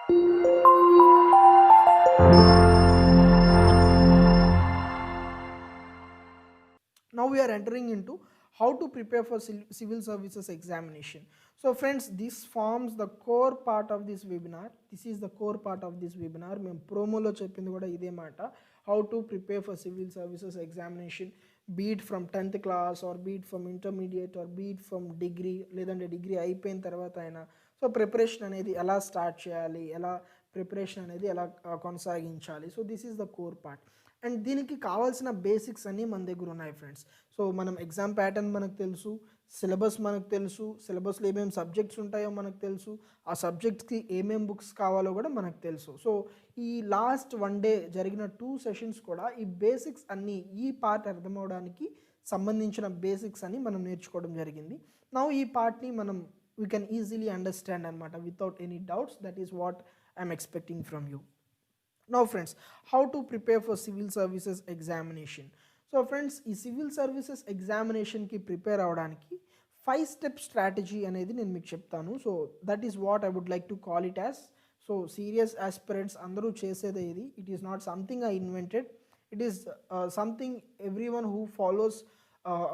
Now we are entering into how to prepare for civil services examination. So friends, this forms the core part of this webinar. This is the core part of this webinar. మేము ప్రోమోలో చెప్పింది కూడా ఇదే మాట. How to prepare for civil services examination, be it from 10th class or be it from intermediate or be it from degree, లేదంటే degree అయిపోయిన తర్వాత అయినా. సో ప్రిపరేషన్ అనేది ఎలా స్టార్ట్ చేయాలి, ఎలా ప్రిపరేషన్ అనేది ఎలా కొనసాగించాలి. So this is the core part. And దీనికి కావాల్సిన బేసిక్స్ అన్నీ మన దగ్గర ఉన్నాయి ఫ్రెండ్స్. సో మనం ఎగ్జామ్ ప్యాటర్న్ మనకు తెలుసు, సిలబస్ మనకు తెలుసు, సిలబస్లో ఏమేమి సబ్జెక్ట్స్ ఉంటాయో మనకు తెలుసు, ఆ సబ్జెక్ట్స్కి ఏమేమి బుక్స్ కావాలో కూడా మనకు తెలుసు. సో ఈ లాస్ట్ 1 డే జరిగిన 2 సెషన్స్ కూడా ఈ బేసిక్స్ అన్నీ, ఈ పార్ట్ అర్థమవడానికి సంబంధించిన బేసిక్స్ అని మనం నేర్చుకోవడం జరిగింది. నౌ ఈ పార్ట్ని మనం వీ కెన్ ఈజీలీ అండర్స్టాండ్ అనమాట without any doubts. That is what I'm expecting from you. Now friends, how to prepare for civil services examination. So friends, ఈ సివిల్ సర్వీసెస్ ఎగ్జామినేషన్కి ప్రిపేర్ అవ్వడానికి 5 స్టెప్ స్ట్రాటజీ అనేది నేను మీకు చెప్తాను. So that is what I would like to call it as. So serious aspirants అందరూ చేసేదే ఇది. It is not something I invented. It is something every one who follows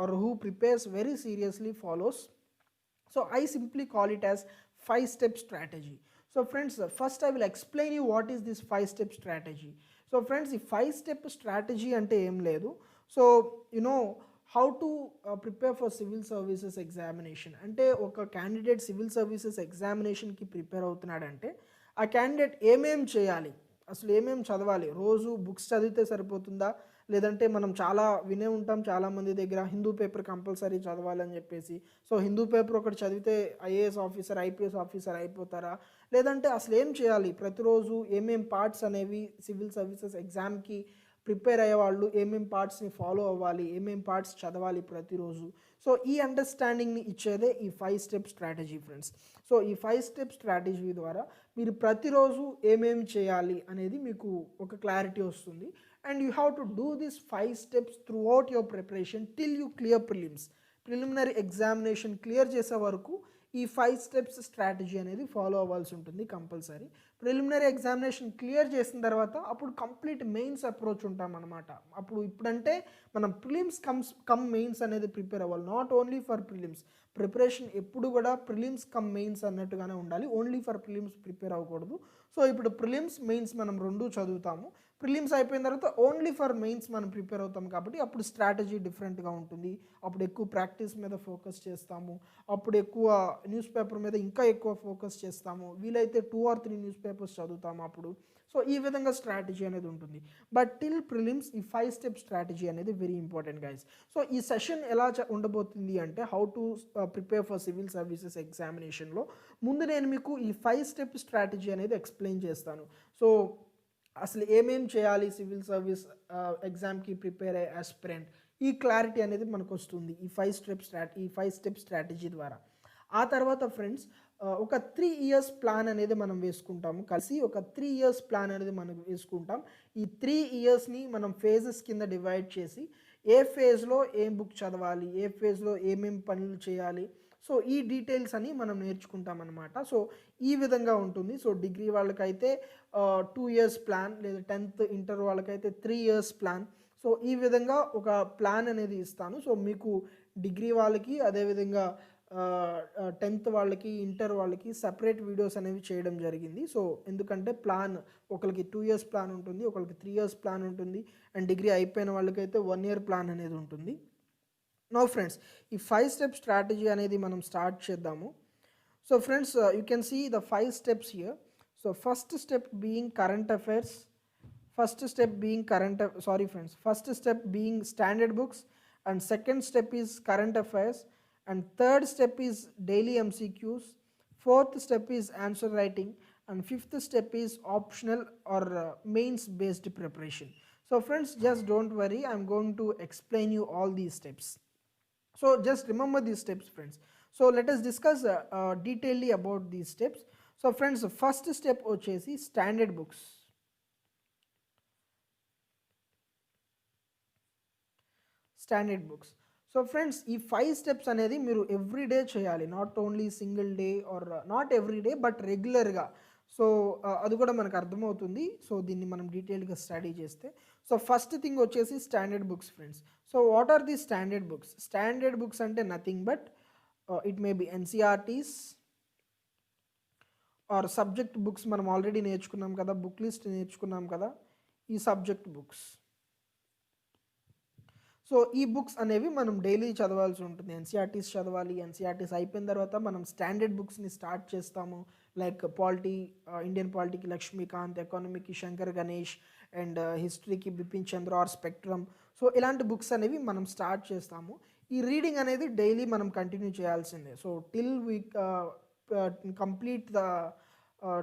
or who prepares very seriously follows. So I simply call it as 5-step strategy. So friends, first I will explain you what is this 5-step strategy. So friends, ఈ 5-step strategy అంటే ఏం లేదు. So how to prepare for civil services examination అంటే ఒక candidate civil services ఎగ్జామినేషన్కి prepare అవుతున్నాడంటే ఆ candidate ఏమేం చేయాలి, అసలు ఏమేం చదవాలి. రోజు బుక్స్ చదివితే సరిపోతుందా, లేదంటే మనం చాలా వినే ఉంటాం చాలామంది దగ్గర హిందూ పేపర్ కంపల్సరీ చదవాలని చెప్పేసి. సో హిందూ పేపర్ ఒకటి చదివితే ఐఏఎస్ ఆఫీసర్, ఐపీఎస్ ఆఫీసర్ అయిపోతారా, లేదంటే అసలు ఏం చేయాలి, ప్రతిరోజు ఏమేం పార్ట్స్ అనేవి సివిల్ సర్వీసెస్ ఎగ్జామ్కి ప్రిపేర్ అయ్యేవాళ్ళు ఏమేం పార్ట్స్ని ఫాలో అవ్వాలి, ఏమేం పార్ట్స్ చదవాలి ప్రతిరోజు. సో ఈ అండర్స్టాండింగ్ని ఇచ్చేదే ఈ 5-స్టెప్ స్ట్రాటజీ ఫ్రెండ్స్. సో ఈ 5-స్టెప్ స్ట్రాటజీ ద్వారా మీరు ప్రతిరోజు ఏమేమి చేయాలి అనేది మీకు ఒక క్లారిటీ వస్తుంది. And you have to do these 5 steps throughout your preparation till you clear prelims. Preliminary examination clear చేసే వరకు ఈ 5 స్టెప్స్ స్ట్రాటజీ అనేది ఫాలో అవ్వాల్సి ఉంటుంది కంపల్సరీ. ప్రిలిమినరీ ఎగ్జామినేషన్ క్లియర్ చేసిన తర్వాత అప్పుడు కంప్లీట్ మెయిన్స్ అప్రోచ్ ఉంటాం అనమాట. ఇప్పుడంటే మనం ప్రిలిమ్స్ కమ్ మెయిన్స్ అనేది ప్రిపేర్ అవ్వాలి. Not only for prelims preparation ఎప్పుడు కూడా ప్రిలిమ్స్ కమ్ మెయిన్స్ అన్నట్టుగానే ఉండాలి. ఓన్లీ ఫర్ ప్రిలిమ్స్ ప్రిపేర్ అవ్వకూడదు. సో ఇప్పుడు ప్రిలిమ్స్ మెయిన్స్ మనం రెండు చదువుతాము. ప్రిలిమ్స్ అయిపోయిన తర్వాత ఓన్లీ ఫర్ మెయిన్స్ మనం ప్రిపేర్ అవుతాం కాబట్టి అప్పుడు స్ట్రాటజీ డిఫరెంట్గా ఉంటుంది. అప్పుడు ఎక్కువ ప్రాక్టీస్ మీద ఫోకస్ చేస్తాము, అప్పుడు ఎక్కువ న్యూస్ పేపర్ మీద ఇంకా ఎక్కువ ఫోకస్ చేస్తాము, వీలైతే 2 or 3 న్యూస్ పేపర్స్ చదువుతాము అప్పుడు. సో ఈ విధంగా స్ట్రాటజీ అనేది ఉంటుంది. బట్ టిల్ ప్రిలిమ్స్ ఈ 5-స్టెప్ స్ట్రాటజీ అనేది వెరీ ఇంపార్టెంట్ గైస్. సో ఈ సెషన్ ఎలా ఉండబోతుంది అంటే how to prepare for civil services ఎగ్జామినేషన్లో ముందు నేను మీకు ఈ 5-స్టెప్ స్ట్రాటజీ అనేది ఎక్స్ప్లెయిన్ చేస్తాను. సో అసలు ఏమేం చేయాలి సివిల్ సర్వీస్ ఎగ్జామ్కి ప్రిపేర్ అయ్యే ఆస్పిరెంట్, ఈ క్లారిటీ అనేది మనకు వస్తుంది ఈ 5-స్టెప్ స్ట్రాటజీ ద్వారా. ఆ తర్వాత ఫ్రెండ్స్ ఒక 3 years ప్లాన్ అనేది మనం వేసుకుంటాము కలిసి. ఒక 3 years ప్లాన్ అనేది మనం వేసుకుంటాం. ఈ 3 yearsని మనం ఫేజెస్ కింద డివైడ్ చేసి ఏ ఫేజ్లో ఏం బుక్ చదవాలి, ఏ ఫేజ్లో ఏమేం పనులు చేయాలి, సో ఈ డీటెయిల్స్ అని మనం నేర్చుకుంటాం అనమాట. సో ఈ విధంగా ఉంటుంది. సో డిగ్రీ వాళ్ళకైతే 2 years ప్లాన్, లేదా 10th ఇంటర్ వాళ్ళకైతే 3 years ప్లాన్. సో ఈ విధంగా ఒక ప్లాన్ అనేది ఇస్తాను. సో మీకు డిగ్రీ వాళ్ళకి అదేవిధంగా 10th వాళ్ళకి, ఇంటర్ వాళ్ళకి సపరేట్ వీడియోస్ అనేవి చేయడం జరిగింది. సో ఎందుకంటే ప్లాన్ ఒకరికి 2 years ప్లాన్ ఉంటుంది, ఒకరికి 3 years ప్లాన్ ఉంటుంది, అండ్ డిగ్రీ అయిపోయిన వాళ్ళకైతే 1 year ప్లాన్ అనేది ఉంటుంది. నౌ ఫ్రెండ్స్ ఈ 5-స్టెప్ స్ట్రాటజీ అనేది మనం స్టార్ట్ చేద్దాము. So friends you can see the 5 steps here. So first step being current affairs, first step being standard books, and second step is current affairs, and third step is daily MCQs, fourth step is answer writing, and fifth step is optional or mains based preparation. So friends, just don't worry, I'm going to explain you all these steps. So just remember these steps friends. So let us discuss detailedly about these steps. So friends, first step ochesi standard books. So friends ఈ 5 steps అనేది మీరు every day చేయాలి. Not only single day or not every day but రెగ్యులర్గా. So అది కూడా మనకు అర్థమవుతుంది. So దీన్ని మనం డీటెయిల్గా స్టడీ చేస్తే. సో ఫస్ట్ థింగ్ వచ్చేసి standard books friends. So what are the standard books? Standard books అంటే nothing but it may be NCERTs or subject books. మనం ఆల్రెడీ నేర్చుకున్నాం కదా, బుక్ లిస్ట్ నేర్చుకున్నాం కదా, ఈ సబ్జెక్ట్ బుక్స్. సో ఈ బుక్స్ అనేవి మనం డైలీ చదవాల్సి ఉంటుంది. ఎన్సీఆర్టీస్ చదవాలి. ఎన్సీఆర్టీస్ అయిపోయిన తర్వాత మనం స్టాండర్డ్ బుక్స్ని స్టార్ట్ చేస్తాము. లైక్ పాలిటీ, ఇండియన్ పాలిటీకి లక్ష్మీకాంత్, ఎకానమీకి శంకర్ గణేష్, అండ్ హిస్టరీకి Bipin Chandra or Spectrum. So ఇలాంటి బుక్స్ అనేవి మనం స్టార్ట్ చేస్తాము. ఈ రీడింగ్ అనేది డైలీ మనం కంటిన్యూ చేయాల్సిందే. So till we complete the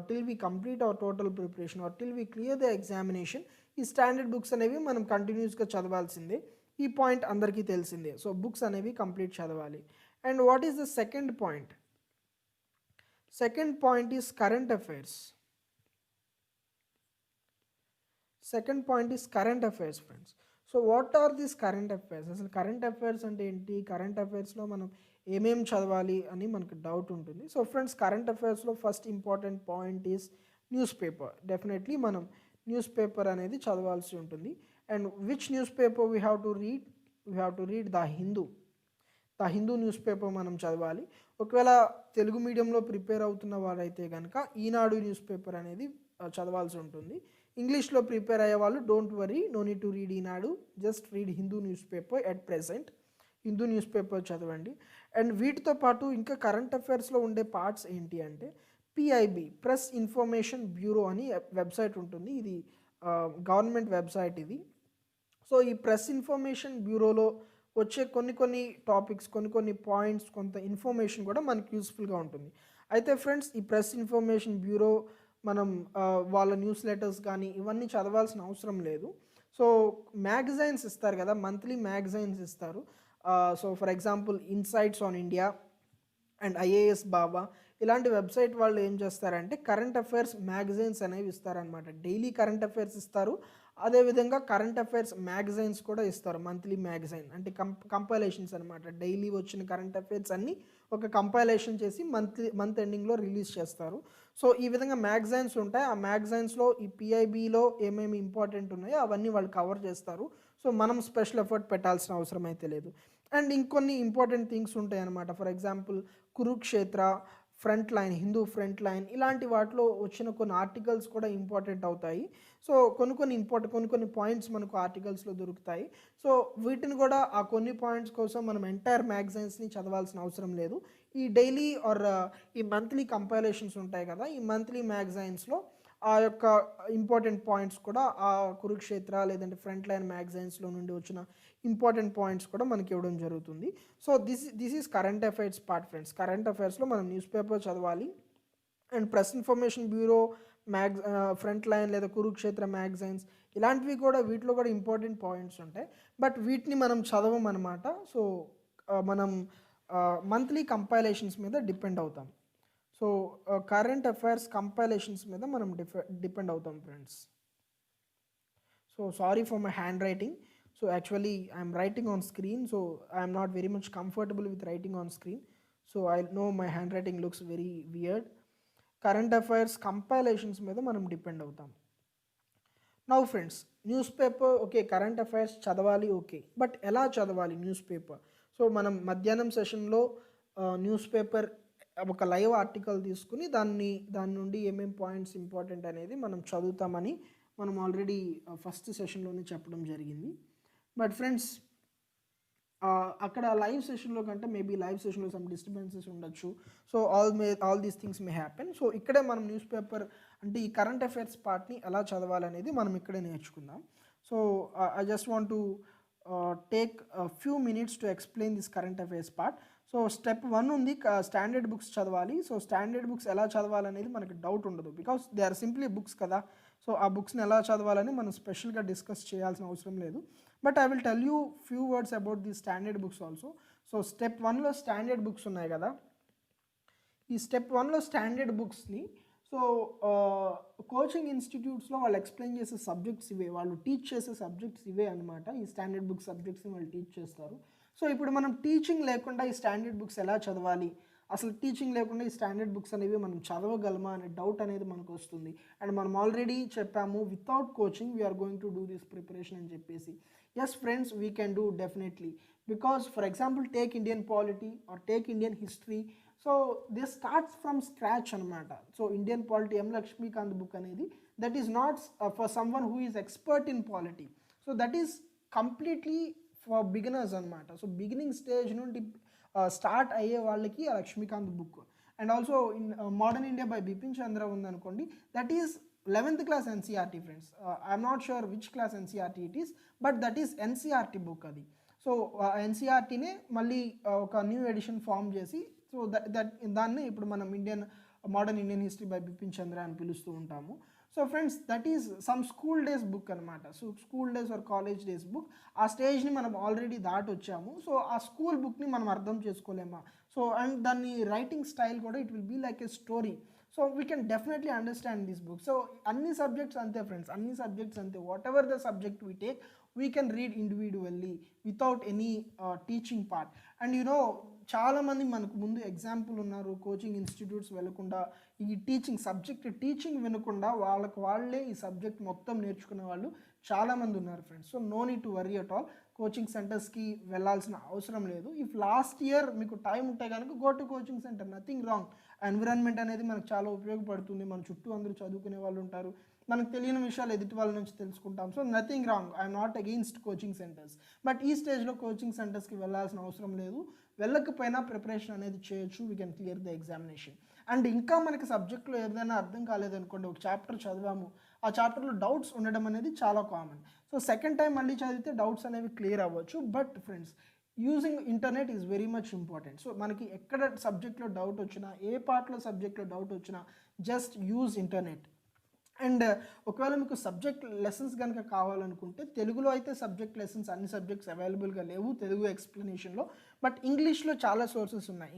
till we complete our total preparation or till we clear the examination, ఈ స్టాండర్డ్ బుక్స్ అనేవి మనం కంటిన్యూస్గా చదవాల్సిందే. ఈ పాయింట్ అందరికీ తెలిసిందే. సో బుక్స్ అనేవి కంప్లీట్ చదవాలి. And what is the second point? Second point is current affairs. Second point is current affairs friends. So what are this current affairs? అసలు కరెంట్ అఫైర్స్ అంటే ఏంటి? కరెంట్ అఫైర్స్లో మనం ఏమేం చదవాలి అని మనకు డౌట్ ఉంటుంది. సో ఫ్రెండ్స్, కరెంట్ అఫైర్స్లో first important point is newspaper. Definitely మనం న్యూస్ పేపర్ అనేది చదవాల్సి ఉంటుంది. And which newspaper we have to read? We have to read the Hindu. The Hindu newspaper మనం చదవాలి. ఒకవేళ తెలుగు మీడియంలో ప్రిపేర్ అవుతున్న వారైతే కనుక ఈనాడు న్యూస్ పేపర్ అనేది చదవాల్సి ఉంటుంది. ఇంగ్లీష్లో ప్రిపేర్ అయ్యే వాళ్ళు don't worry, no need to read Eenadu, just read Hindu newspaper at present. Hindu newspaper చదవండి. అండ్ వీటితో పాటు ఇంకా కరెంట్ అఫైర్స్లో ఉండే పార్ట్స్ ఏంటి అంటే పిఐబి, ప్రెస్ ఇన్ఫర్మేషన్ బ్యూరో అని వెబ్సైట్ ఉంటుంది. ఇది గవర్నమెంట్ వెబ్సైట్ ఇది. సో ఈ ప్రెస్ ఇన్ఫర్మేషన్ బ్యూరోలో వచ్చే కొన్ని టాపిక్స్, కొన్ని పాయింట్స్, కొంత ఇన్ఫర్మేషన్ కూడా మనకి యూస్ఫుల్గా ఉంటుంది. అయితే ఫ్రెండ్స్, ఈ ప్రెస్ ఇన్ఫర్మేషన్ బ్యూరో మనం వాళ్ళ న్యూస్ లెటర్స్ కానీ ఇవన్నీ చదవాల్సిన అవసరం లేదు. సో మ్యాగజైన్స్ ఇస్తారు కదా, మంత్లీ మ్యాగజైన్స్ ఇస్తారు. So for example Insights on India and IAS Baba, ఇలాంటి వెబ్సైట్ వాళ్ళు ఏం చేస్తారంటే కరెంట్ అఫైర్స్ మ్యాగజైన్స్ అనేవి ఇస్తారనమాట. డైలీ కరెంట్ అఫైర్స్ ఇస్తారు. అదేవిధంగా కరెంట్ అఫైర్స్ మ్యాగజైన్స్ కూడా ఇస్తారు, మంత్లీ మ్యాగజైన్ అంటే కంపైలేషన్స్ అనమాట. డైలీ వచ్చిన కరెంట్ అఫైర్స్ అన్నీ ఒక కంపైలేషన్ చేసి మంత్ ఎండింగ్లో రిలీజ్ చేస్తారు. సో ఈ విధంగా మ్యాగజైన్స్ ఉంటాయి. ఆ మ్యాగజైన్స్లో ఈ పిఐబిలో ఏమేమి ఇంపార్టెంట్ ఉన్నాయో అవన్నీ వాళ్ళు కవర్ చేస్తారు. సో మనం స్పెషల్ ఎఫర్ట్ పెట్టాల్సిన అవసరం అయితే లేదు. అండ్ ఇంకొన్ని ఇంపార్టెంట్ థింగ్స్ ఉంటాయి అన్నమాట. For example Kurukshetra, front line, Hindu front line, ఇలాంటి వాటిలో వచ్చిన కొన్ని ఆర్టికల్స్ కూడా ఇంపార్టెంట్ అవుతాయి. సో కొన్ని పాయింట్స్ మనకు ఆర్టికల్స్లో దొరుకుతాయి. సో వీటిని కూడా ఆ కొన్ని పాయింట్స్ కోసం మనం ఎంటైర్ మ్యాగజైన్స్ని చదవాల్సిన అవసరం లేదు. ఈ డైలీ ఆర్ ఈ మంత్లీ కంపైలేషన్స్ ఉంటాయి కదా, ఈ మంత్లీ మ్యాగజైన్స్లో ఆ యొక్క ఇంపార్టెంట్ పాయింట్స్ కూడా ఆ కురుక్షేత్ర లేదంటే ఫ్రంట్ లైన్ మ్యాగజైన్స్లో నుండి వచ్చిన ఇంపార్టెంట్ పాయింట్స్ కూడా మనకి ఇవ్వడం జరుగుతుంది. So this is current affairs part friends. Current అఫైర్స్లో మనం న్యూస్ పేపర్ చదవాలి. And Press information Bureau Frontline లేదా కురుక్షేత్ర మ్యాగజైన్స్, ఇలాంటివి కూడా వీటిలో కూడా ఇంపార్టెంట్ పాయింట్స్ ఉంటాయి. బట్ వీటిని మనం చదవమన్నమాట. సో మనం మంత్లీ కంపైలేషన్స్ మీద డిపెండ్ అవుతాం. సో కరెంట్ అఫైర్స్ కంపైలేషన్స్ మీద మనం డిపెండ్ అవుతాం friends. So sorry for my hand writing. So actually I'm writing on screen, so I'm not very much comfortable with writing on screen. So I know my handwriting looks very weird. Current affairs compilations మీద మనం depend అవుతాం. Now friends, news paper okay, current affairs చదవాలి okay, but ఎలా చదవాలి news paper? So మనం మధ్యాహ్నం సెషన్లో news paper ఒక లైవ్ ఆర్టికల్ తీసుకుని దాని నుండి ఏమేం పాయింట్స్ ఇంపార్టెంట్ అనేది మనం చదువుతామని మనం ఆల్రెడీ ఫస్ట్ సెషన్లోనే చెప్పడం జరిగింది. బట్ ఫ్రెండ్స్, అక్కడ లైవ్ సెషన్లో కంటే మేబీ లైవ్ సెషన్లో సమ్ డిస్టర్బెన్సెస్ ఉండొచ్చు. So all these things may happen. So ఇక్కడే మనం న్యూస్ పేపర్ అంటే ఈ కరెంట్ అఫైర్స్ పార్ట్ని ఎలా చదవాలనేది మనం ఇక్కడే నేర్చుకుందాం. So I just want to take few minutes to explain this current affairs part. So step 1 ఉంది, స్టాండర్డ్ బుక్స్ చదవాలి. సో స్టాండర్డ్ బుక్స్ ఎలా చదవాలనేది మనకి డౌట్ ఉండదు, because they are simply books కదా. సో ఆ బుక్స్ని ఎలా చదవాలని మనం స్పెషల్గా డిస్కస్ చేయాల్సిన అవసరం లేదు. But I will tell you few words about the standard books also. So step 1లో స్టాండర్డ్ బుక్స్ ఉన్నాయి కదా, ఈ స్టెప్ 1లో స్టాండర్డ్ బుక్స్ని సో కోచింగ్ ఇన్స్టిట్యూట్స్లో వాళ్ళు ఎక్స్ప్లెయిన్ చేసే సబ్జెక్ట్స్ ఇవే, వాళ్ళు టీచ్ చేసే సబ్జెక్ట్స్ ఇవే అనమాట. ఈ స్టాండర్డ్ బుక్ సబ్జెక్ట్స్ని వాళ్ళు టీచ్ చేస్తారు. సో ఇప్పుడు మనం టీచింగ్ లేకుండా ఈ స్టాండర్డ్ బుక్స్ ఎలా చదవాలి, అసలు టీచింగ్ లేకుండా ఈ స్టాండర్డ్ బుక్స్ అనేవి మనం చదవగలమా అనే డౌట్ అనేది మనకు వస్తుంది. అండ్ మనం ఆల్రెడీ చెప్పాము without coaching we are going to do this preparation అని చెప్పేసి. Yes friends, we can do definitely. Because for example take Indian polity or take Indian history. So this starts from scratch అనమాట. So Indian polity M Laxmikanth book అనేది that is not for someone who is expert in polity. So that is completely for beginners అనమాట. So beginning stage నుండి start అయ్యే వాళ్ళకి ఆ Laxmikanth book. And also in modern India by Bipin Chandra ఉందనుకోండి, that is 11th class NCERT friends. I'm not sure which class NCERT it is, but that is NCERT book అది. So NCERTనే మళ్ళీ ఒక new edition form చేసి, so దాన్ని ఇప్పుడు మనం modern Indian history by Bipin Chandra అని పిలుస్తూ ఉంటాము. So friends, that is some school days book అనమాట. So school days or college days book. ఆ స్టేజ్ని మనం ఆల్రెడీ దాటొచ్చాము. సో ఆ స్కూల్ బుక్ని మనం అర్థం చేసుకోలేమా? సో అండ్ దాన్ని రైటింగ్ స్టైల్ కూడా it will be like a story. So we can definitely understand this book. So అన్ని సబ్జెక్ట్స్ అంతే ఫ్రెండ్స్, అన్ని సబ్జెక్ట్స్ అంతే. What ever the subject we take, we can read individually without any teaching part. And చాలామంది మనకు ముందు example ఉన్నారు, coaching institutes వెళ్ళకుండా ఈ టీచింగ్ వినకుండా వాళ్ళే ఈ సబ్జెక్ట్ మొత్తం నేర్చుకునే వాళ్ళు చాలామంది ఉన్నారు friends. So no need to worry at all. Coaching సెంటర్స్కి వెళ్ళాల్సిన అవసరం లేదు. ఇఫ్ లాస్ట్ ఇయర్ మీకు టైం ఉంటే కనుక go to coaching centre, nothing wrong. Environment అనేది మనకు చాలా ఉపయోగపడుతుంది. మన చుట్టూ అందరూ చదువుకునే వాళ్ళు ఉంటారు, మనకు తెలియని విషయాలు ఎదుటి వాళ్ళ నుంచి తెలుసుకుంటాం. So nothing wrong, I'm not against coaching centres. But ఈ స్టేజ్లో కోచింగ్ సెంటర్స్కి వెళ్ళాల్సిన అవసరం లేదు. వెళ్ళకపోయినా ప్రిపరేషన్ అనేది చేయొచ్చు. We can clear the examination. And ఇంకా మనకి సబ్జెక్ట్లో ఏదైనా అర్థం కాలేదనుకోండి, ఒక చాప్టర్ చదివాము, ఆ చాప్టర్లో డౌట్స్ ఉండడం అనేది చాలా కామన్. సో సెకండ్ టైం మళ్ళీ చదివితే డౌట్స్ అనేవి క్లియర్ అవ్వచ్చు. But friends, using internet is very much important. So మనకి ఎక్కడ సబ్జెక్ట్లో డౌట్ వచ్చినా, ఏ పార్ట్లో సబ్జెక్ట్లో డౌట్ వచ్చినా, జస్ట్ యూజ్ ఇంటర్నెట్. అండ్ ఒకవేళ మీకు సబ్జెక్ట్ లెసన్స్ కనుక కావాలనుకుంటే, తెలుగులో అయితే సబ్జెక్ట్ లెసన్స్ అన్ని సబ్జెక్ట్స్ అవైలబుల్గా లేవు తెలుగు ఎక్స్ప్లెనేషన్లో. బట్ ఇంగ్లీష్లో చాలా సోర్సెస్ ఉన్నాయి.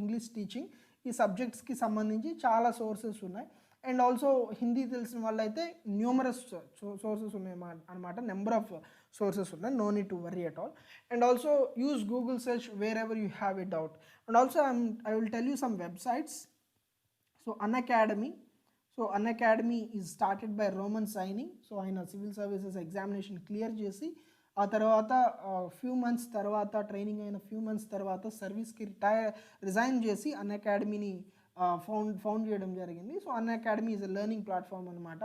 ఇంగ్లీష్ టీచింగ్ ఈ సబ్జెక్ట్స్కి సంబంధించి చాలా సోర్సెస్ ఉన్నాయి. అండ్ ఆల్సో హిందీ తెలిసిన వాళ్ళైతే న్యూమరస్ సోర్సెస్ ఉన్నాయి అనమాట. నెంబర్ ఆఫ్ సోర్సెస్ ఉన్నాయి. No need to worry at all. And also use Google search where ever you have a doubt. And also I will tell you some websites. So Unacademy. So Unacademy is started by Roman Saini. So ఆయన civil services examination clear చేసి, ఆ తర్వాత few months తర్వాత, training అయిన few months తర్వాత సర్వీస్కి resign చేసి అన్అకాడమీని ఫౌండ్ చేయడం జరిగింది. So Unacademy is a learning platform అనమాట.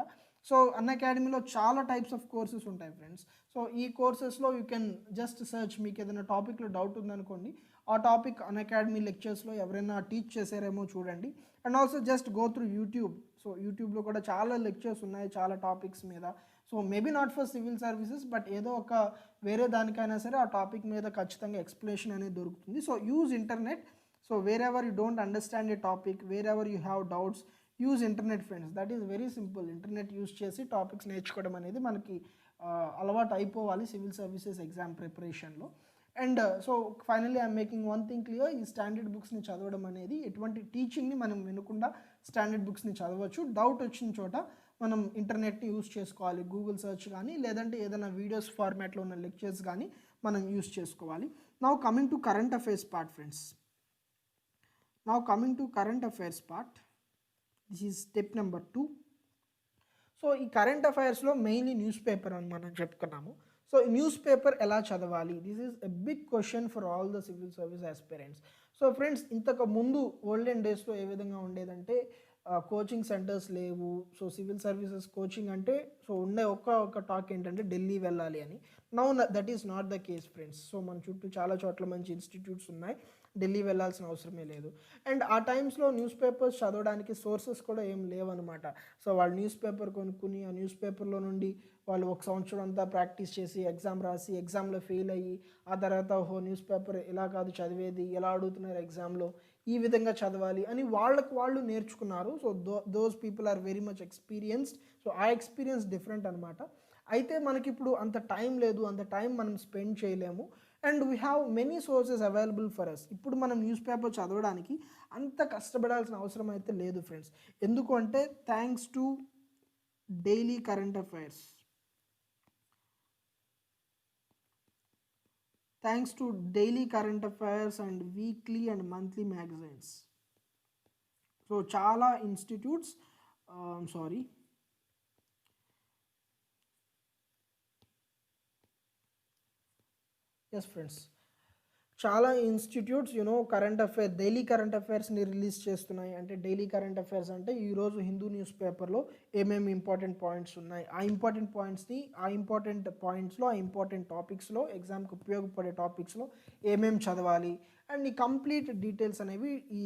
సో అన్అకాడమీలో చాలా టైప్స్ ఆఫ్ కోర్సెస్ ఉంటాయి ఫ్రెండ్స్. సో ఈ కోర్సెస్లో యూ కెన్ జస్ట్ సెర్చ్. మీకు ఏదైనా టాపిక్లో డౌట్ ఉందనుకోండి, ఆ టాపిక్ అన్అకాడమీ లెక్చర్స్లో ఎవరైనా టీచ్ చేశారేమో చూడండి. And also just go through YouTube. So యూట్యూబ్లో కూడా చాలా లెక్చర్స్ ఉన్నాయి చాలా టాపిక్స్ మీద. So maybe not for civil services, but ఏదో ఒక వేరే దానికైనా సరే ఆ టాపిక్ మీద ఖచ్చితంగా ఎక్స్ప్లెనేషన్ అనేది దొరుకుతుంది. So use internet. So wear ever you don't understand a topic, wear ever you have doubts, use internet friends. That is very simple. Internet use చేసి టాపిక్స్ నేర్చుకోవడం అనేది మనకి అలవాటు అయిపోవాలి సివిల్ సర్వీసెస్ ఎగ్జామ్ ప్రిపరేషన్లో. And so finally I'm making one thing clear. ఈ standard బుక్స్ని చదవడం అనేది, ఎటువంటి టీచింగ్ని మనం వినకుండా స్టాండర్డ్ బుక్స్ని చదవచ్చు. డౌట్ వచ్చిన చోట మనం ఇంటర్నెట్ని యూస్ చేసుకోవాలి. గూగుల్ సెర్చ్ కానీ, లేదంటే ఏదైనా వీడియోస్ ఫార్మాట్లో ఉన్న లెక్చర్స్ కానీ మనం యూస్ చేసుకోవాలి. Now coming to current affairs part friends. This is step number 2. So ఈ కరెంట్ అఫైర్స్లో మెయిన్లీ న్యూస్ పేపర్ అని మనం చెప్పుకున్నాము. సో ఈ న్యూస్ పేపర్ ఎలా చదవాలి? This is a big question for all the civil service aspirants. So friends, ఇంతకు ముందు ఓల్డెన్ డేస్లో ఏ విధంగా ఉండేదంటే, కోచింగ్ సెంటర్స్ లేవు. సో సివిల్ సర్వీసెస్ కోచింగ్ అంటే సో ఉండే ఒక టాక్ ఏంటంటే ఢిల్లీ వెళ్ళాలి అని. Now that is not the case friends. So మన చుట్టూ చాలా చోట్ల మంచి ఇన్స్టిట్యూట్స్ ఉన్నాయి, ఢిల్లీ వెళ్ళాల్సిన అవసరమే లేదు. అండ్ ఆ టైమ్స్లో న్యూస్ పేపర్స్ చదవడానికి సోర్సెస్ కూడా ఏం లేవన్నమాట. సో వాళ్ళు న్యూస్ పేపర్ కొనుక్కుని ఆ న్యూస్ పేపర్లో నుండి వాళ్ళు ఒక సంవత్సరం అంతా ప్రాక్టీస్ చేసి ఎగ్జామ్ రాసి ఎగ్జామ్లో ఫెయిల్ అయ్యి, ఆ తర్వాత న్యూస్ పేపర్ ఎలా కాదు చదివేది, ఎలా అడుగుతున్నారు ఎగ్జామ్లో, ఈ విధంగా చదవాలి అని వాళ్ళు నేర్చుకున్నారు. So those people are very much experienced. So ఆ ఎక్స్పీరియన్స్ డిఫరెంట్ అనమాట. అయితే మనకి ఇప్పుడు అంత టైం లేదు, అంత టైం మనం స్పెండ్ చేయలేము. And we have many sources available for us. ఇప్పుడు మనం న్యూస్ పేపర్ చదవడానికి అంత కష్టపడాల్సిన అవసరం అయితే లేదు ఫ్రెండ్స్. ఎందుకు అంటే thanks to daily current affairs. Thanks to daily current affairs and weekly and monthly magazines. So చాలా ఇన్స్టిట్యూట్స్ సారీ ఎస్ ఫ్రెండ్స్, చాలా ఇన్స్టిట్యూట్స్ డైలీ కరెంట్ అఫైర్స్ని రిలీజ్ చేస్తున్నాయి. అంటే డైలీ కరెంట్ అఫైర్స్ అంటే ఈరోజు హిందూ న్యూస్ పేపర్లో ఏమేమి ఇంపార్టెంట్ పాయింట్స్ ఉన్నాయి, ఆ ఇంపార్టెంట్ పాయింట్స్లో ఆ ఇంపార్టెంట్ టాపిక్స్లో ఎగ్జామ్కి ఉపయోగపడే టాపిక్స్లో ఏమేమి చదవాలి అండ్ ఈ కంప్లీట్ డీటెయిల్స్ అనేవి ఈ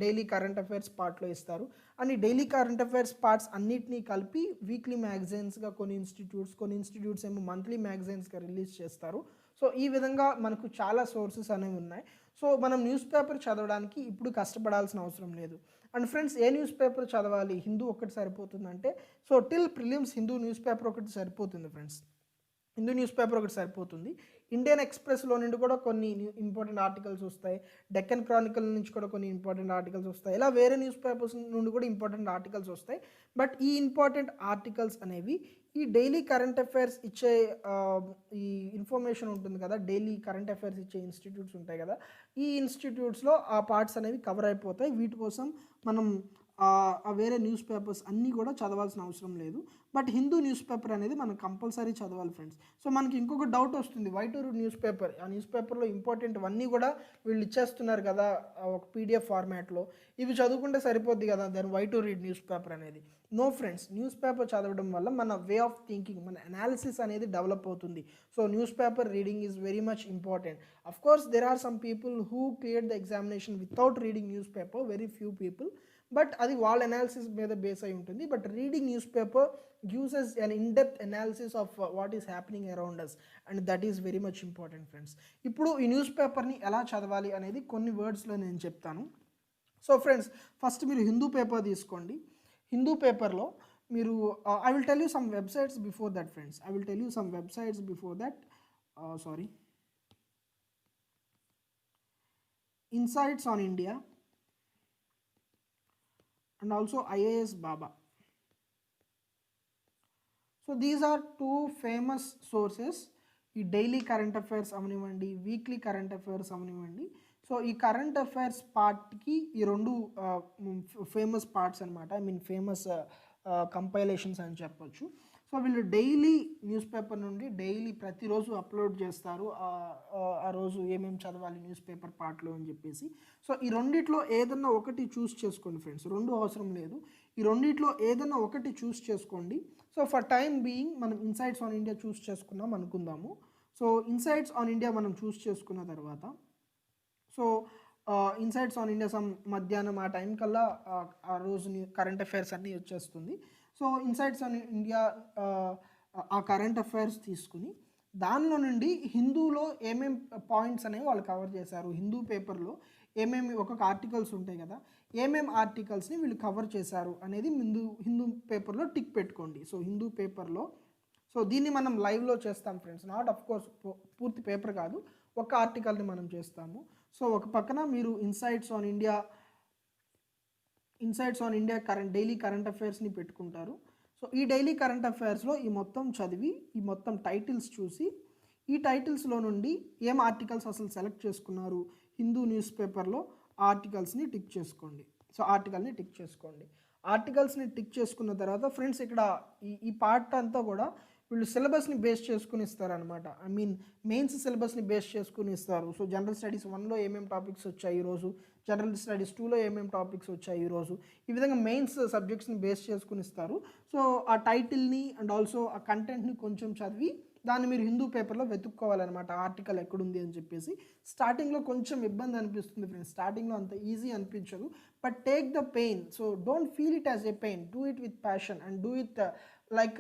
డైలీ కరెంట్ అఫైర్స్ పార్ట్లో ఇస్తారు. అండ్ ఈ డైలీ కరెంట్ అఫైర్స్ పార్ట్స్ అన్నిటినీ కలిపి వీక్లీ మ్యాగజైన్స్గా కొన్ని ఇన్స్టిట్యూట్స్ ఏమో మంత్లీ మ్యాగజైన్స్గా రిలీజ్ చేస్తారు. సో ఈ విధంగా మనకు చాలా సోర్సెస్ అనేవి ఉన్నాయి. సో మనం న్యూస్ పేపర్ చదవడానికి ఇప్పుడు కష్టపడాల్సిన అవసరం లేదు. అండ్ ఫ్రెండ్స్, ఏ న్యూస్ పేపర్ చదవాలి? హిందూ ఒకటి సరిపోతుందంటే so till prelims Hindu newspaper ఒకటి సరిపోతుంది ఫ్రెండ్స్. హిందూ న్యూస్ పేపర్ ఒకటి సరిపోతుంది. ఇండియన్ ఎక్స్ప్రెస్లో నుండి కూడా కొన్ని ఇంపార్టెంట్ ఆర్టికల్స్ వస్తాయి. డెక్కన్ క్రానికల్ నుంచి కూడా కొన్ని ఇంపార్టెంట్ ఆర్టికల్స్ వస్తాయి. ఇలా వేరే న్యూస్ పేపర్స్ నుండి కూడా ఇంపార్టెంట్ ఆర్టికల్స్ వస్తాయి. బట్ ఈ ఇంపార్టెంట్ ఆర్టికల్స్ అనేవి ఈ డైలీ కరెంట్ అఫైర్స్ ఇచ్చే ఈ ఇన్ఫర్మేషన్ ఉంటుంది కదా, డైలీ కరెంట్ అఫైర్స్ ఇచ్చే ఇన్స్టిట్యూట్స్ ఉంటాయి కదా, ఈ ఇన్స్టిట్యూట్స్లో ఆ పార్ట్స్ అనేవి కవర్ అయిపోతాయి. వీటి కోసం మనం వేరే న్యూస్ పేపర్స్ అన్నీ కూడా చదవాల్సిన అవసరం లేదు. బట్ హిందూ న్యూస్ పేపర్ అనేది మనం కంపల్సరీ చదవాలి ఫ్రెండ్స్. సో మనకి ఇంకొక డౌట్ వస్తుంది, why to read newspaper? ఆ న్యూస్ పేపర్లో ఇంపార్టెంట్ అన్నీ కూడా వీళ్ళు ఇచ్చేస్తున్నారు కదా ఒక పీడిఎఫ్ ఫార్మాట్లో, ఇవి చదువుకుంటే సరిపోద్ది కదా, then why to read newspaper అనేది. నో ఫ్రెండ్స్, న్యూస్ పేపర్ చదవడం వల్ల మన వే ఆఫ్ థింకింగ్, మన అనాలిసిస్ అనేది డెవలప్ అవుతుంది. So newspaper reading is very much important. Of course there are some people who clear the examination without reading newspaper, very few people. But అది వాళ్ళ analysis మీద base అయి ఉంటుంది. But reading newspaper gives us an in-depth analysis of what is happening around us, and that is very much important friends. ఇప్పుడు ఈ news పేపర్ని ఎలా చదవాలి అనేది కొన్ని వర్డ్స్లో నేను చెప్తాను. సో ఫ్రెండ్స్, ఫస్ట్ మీరు హిందూ పేపర్ తీసుకోండి. హిందూ పేపర్లో మీరు I will tell you some websites before that friends. I will tell you some websites before that. Sorry, insights on India and also IAS Baba. So these are two famous sources. ఈ daily current affairs అవనివ్వండి, weekly current affairs అవనివ్వండి. So ఈ current affairs పార్ట్కి ఈ రెండు famous parts అనమాట. I mean famous compilations అని చెప్పొచ్చు. సో వీళ్ళు డైలీ న్యూస్ పేపర్ నుండి డైలీ ప్రతిరోజు అప్లోడ్ చేస్తారు ఆ రోజు ఏమేమి చదవాలి న్యూస్ పేపర్ పార్ట్లో అని చెప్పేసి. సో ఈ రెండిట్లో ఏదన్నా ఒకటి చూస్ చేసుకోండి ఫ్రెండ్స్, రెండు అవసరం లేదు. ఈ రెండిట్లో ఏదన్నా ఒకటి చూస్ చేసుకోండి. సో ఫర్ టైమ్ బీయింగ్ మనం ఇన్సైట్స్ ఆన్ ఇండియా చూస్ చేసుకున్నాం అనుకుందాము. సో ఇన్సైట్స్ ఆన్ ఇండియా మనం చూస్ చేసుకున్న తర్వాత సో ఇన్సైట్స్ ఆన్ ఇండియా మధ్యాహ్నం ఆ టైం కల్లా ఆ రోజు కరెంట్ అఫైర్స్ అన్నీ వచ్చేస్తుంది. సో ఇన్సైట్స్ ఆన్ ఇండియా ఆ కరెంట్ అఫైర్స్ తీసుకుని దానిలో నుండి హిందూలో ఏమేమి పాయింట్స్ అనేవి వాళ్ళు కవర్ చేశారు, హిందూ పేపర్లో ఏమేమి ఒక్కొక్క ఆర్టికల్స్ ఉంటాయి కదా, ఏమేమి ఆర్టికల్స్ని వీళ్ళు కవర్ చేశారు అనేది హిందూ పేపర్లో టిక్ పెట్టుకోండి. సో హిందూ పేపర్లో సో దీన్ని మనం లైవ్లో చేస్తాం ఫ్రెండ్స్, నాట్ అఫ్ కోర్స్ పూర్తి పేపర్ కాదు, ఒక ఆర్టికల్ని మనం చేస్తాము. సో ఒక పక్కన మీరు insights on India daily current అఫైర్స్ని పెట్టుకుంటారు. సో ఈ డైలీ కరెంట్ అఫైర్స్లో ఈ మొత్తం చదివి ఈ మొత్తం టైటిల్స్ చూసి ఈ టైటిల్స్లో నుండి ఏం ఆర్టికల్స్ అసలు సెలెక్ట్ చేసుకున్నారు హిందూ న్యూస్ పేపర్లో ఆర్టికల్స్ని టిక్ చేసుకోండి. సో ఆర్టికల్ని టిక్ చేసుకున్న తర్వాత ఫ్రెండ్స్ ఇక్కడ ఈ పార్ట్ అంతా కూడా వీళ్ళు సిలబస్ని బేస్ చేసుకుని ఇస్తారనమాట. ఐ మీన్ మెయిన్స్ సిలబస్ని బేస్ చేసుకుని ఇస్తారు. సో జనరల్ స్టడీస్ 1లో ఏమేమి టాపిక్స్ వచ్చాయి ఈరోజు, జనరల్ స్టడీస్ 2లో ఏమేమి టాపిక్స్ వచ్చాయి ఈరోజు, ఈ విధంగా మెయిన్స్ సబ్జెక్ట్స్ని బేస్ చేసుకుని ఇస్తారు. సో ఆ టైటిల్ని అండ్ ఆల్సో ఆ కంటెంట్ని కొంచెం చదివి దాన్ని మీరు హిందూ పేపర్లో వెతుక్కోవాలన్నమాట, ఆర్టికల్ ఎక్కడుంది అని చెప్పేసి. స్టార్టింగ్లో కొంచెం ఇబ్బంది అనిపిస్తుంది ఫ్రెండ్స్, స్టార్టింగ్లో అంత ఈజీ అనిపించదు. But take the pain. So don't feel it as a pain, do it with passion and do it like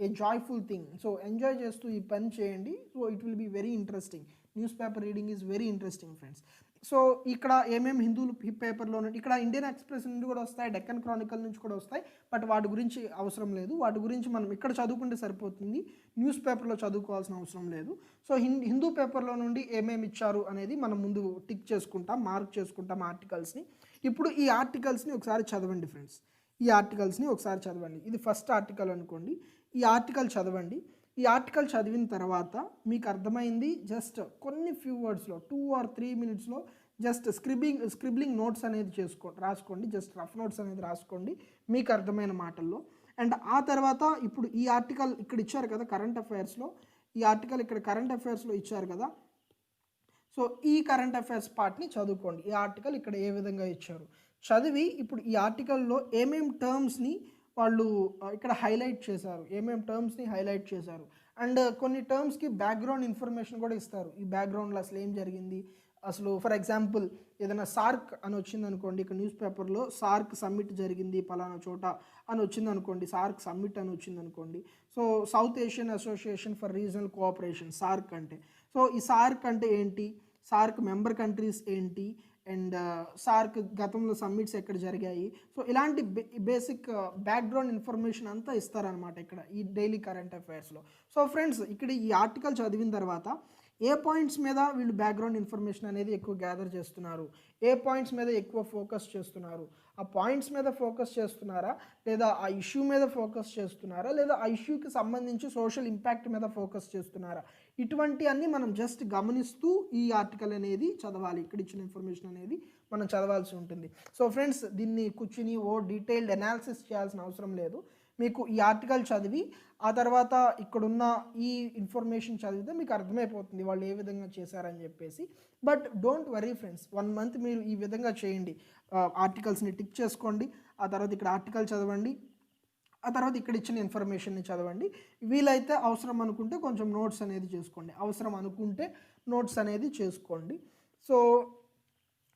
a joyful thing. So enjoy చేస్తూ ఈ పని చేయండి. So it will be very interesting. Newspaper reading is very interesting friends. So ఇక్కడ ఏమేమి హిందూ పేపర్లో ఇక్కడ Indian express నుండి కూడా వస్తాయి, డెక్కన్ క్రానికల్ నుంచి కూడా వస్తాయి. బట్ వాటి గురించి అవసరం లేదు, వాటి గురించి మనం ఇక్కడ చదువుకుంటే సరిపోతుంది, న్యూస్ పేపర్లో చదువుకోవాల్సిన అవసరం లేదు. సో హిందూ పేపర్లో నుండి ఏమేమి ఇచ్చారు అనేది మనం ముందు టిక్ చేసుకుంటాం, మార్క్ చేసుకుంటాం ఆర్టికల్స్ని. ఇప్పుడు ఈ ఆర్టికల్స్ని ఒకసారి చదవండి ఫ్రెండ్స్. ఈ ఆర్టికల్స్ని ఒకసారి చదవండి. ఇది ఫస్ట్ ఆర్టికల్ అనుకోండి, ఈ ఆర్టికల్ చదవండి. ఈ ఆర్టికల్ చదివిన తర్వాత మీకు అర్థమైంది జస్ట్ కొన్ని ఫ్యూ వర్డ్స్లో 2 or 3 minutesలో జస్ట్ స్క్రిబ్లింగ్ నోట్స్ అనేది రాసుకోండి, జస్ట్ రఫ్ నోట్స్ అనేది రాసుకోండి మీకు అర్థమైన మాటల్లో. అండ్ ఆ తర్వాత ఇప్పుడు ఈ ఆర్టికల్ ఇక్కడ ఇచ్చారు కదా కరెంట్ అఫైర్స్లో, ఈ ఆర్టికల్ ఇక్కడ కరెంట్ అఫైర్స్లో ఇచ్చారు కదా, సో ఈ కరెంట్ అఫైర్స్ పార్ట్ని చదువుకోండి. ఈ ఆర్టికల్ ఇక్కడ ఏ విధంగా ఇచ్చారు చదివి ఇప్పుడు ఈ ఆర్టికల్లో ఏమేం టర్మ్స్ని వాళ్ళు ఇక్కడ హైలైట్ చేశారు, ఏమేం టర్మ్స్ని హైలైట్ చేశారు అండ్ కొన్ని టర్మ్స్కి బ్యాక్గ్రౌండ్ ఇన్ఫర్మేషన్ కూడా ఇస్తారు. ఈ బ్యాక్గ్రౌండ్లో అసలు ఏం జరిగింది, అసలు ఫర్ ఎగ్జాంపుల్ ఏదైనా సార్క్ అని వచ్చింది అనుకోండి, ఇక్కడ న్యూస్ పేపర్లో సార్క్ సమ్మిట్ జరిగింది పలానా చోట అని వచ్చింది అనుకోండి, సార్క్ సమ్మిట్ అని వచ్చింది అనుకోండి. So south Asian association for regional cooperation SAARC అంటే, సో ఈ సార్క్ అంటే ఏంటి, సార్క్ మెంబర్ కంట్రీస్ ఏంటి అండ్ సార్క్ గతంలో సమ్మిట్స్ ఎక్కడ జరిగాయి, సో ఇలాంటి బేసిక్ బ్యాక్గ్రౌండ్ ఇన్ఫర్మేషన్ అంతా ఇస్తారనమాట ఇక్కడ ఈ డైలీ కరెంట్ అఫైర్స్లో. సో ఫ్రెండ్స్ ఇక్కడ ఈ ఆర్టికల్ చదివిన తర్వాత ఏ పాయింట్స్ మీద వీళ్ళు బ్యాక్గ్రౌండ్ ఇన్ఫర్మేషన్ అనేది ఎక్కువ గ్యాదర్ చేస్తున్నారు, ఏ పాయింట్స్ మీద ఎక్కువ ఫోకస్ చేస్తున్నారు, ఆ పాయింట్స్ మీద ఫోకస్ చేస్తున్నారా లేదా ఆ ఇష్యూ మీద ఫోకస్ చేస్తున్నారా లేదా ఆ ఇష్యూకి సంబంధించి సోషల్ ఇంపాక్ట్ మీద ఫోకస్ చేస్తున్నారా, ఇటువంటి అన్నీ మనం జస్ట్ గమనిస్తూ ఈ ఆర్టికల్ అనేది చదవాలి, ఇక్కడ ఇచ్చిన ఇన్ఫర్మేషన్ అనేది మనం చదవాల్సి ఉంటుంది. సో ఫ్రెండ్స్ దీన్ని కూర్చుని డీటెయిల్డ్ అనాలిసిస్ చేయాల్సిన అవసరం లేదు, మీకు ఈ ఆర్టికల్ చదివి ఆ తర్వాత ఇక్కడున్న ఈ ఇన్ఫర్మేషన్ చదివితే మీకు అర్థమైపోతుంది వాళ్ళు ఏ విధంగా చేశారని చెప్పేసి. But don't worry friends, 1 month మీరు ఈ విధంగా చేయండి, ఆర్టికల్స్ని టిక్ చేసుకోండి, ఆ తర్వాత ఇక్కడ ఆర్టికల్ చదవండి, ఆ తర్వాత ఇక్కడ ఇచ్చిన ఇన్ఫర్మేషన్ని చదవండి, వీలైతే అవసరం అనుకుంటే కొంచెం నోట్స్ అనేది చేసుకోండి, అవసరం అనుకుంటే నోట్స్ అనేది చేసుకోండి. సో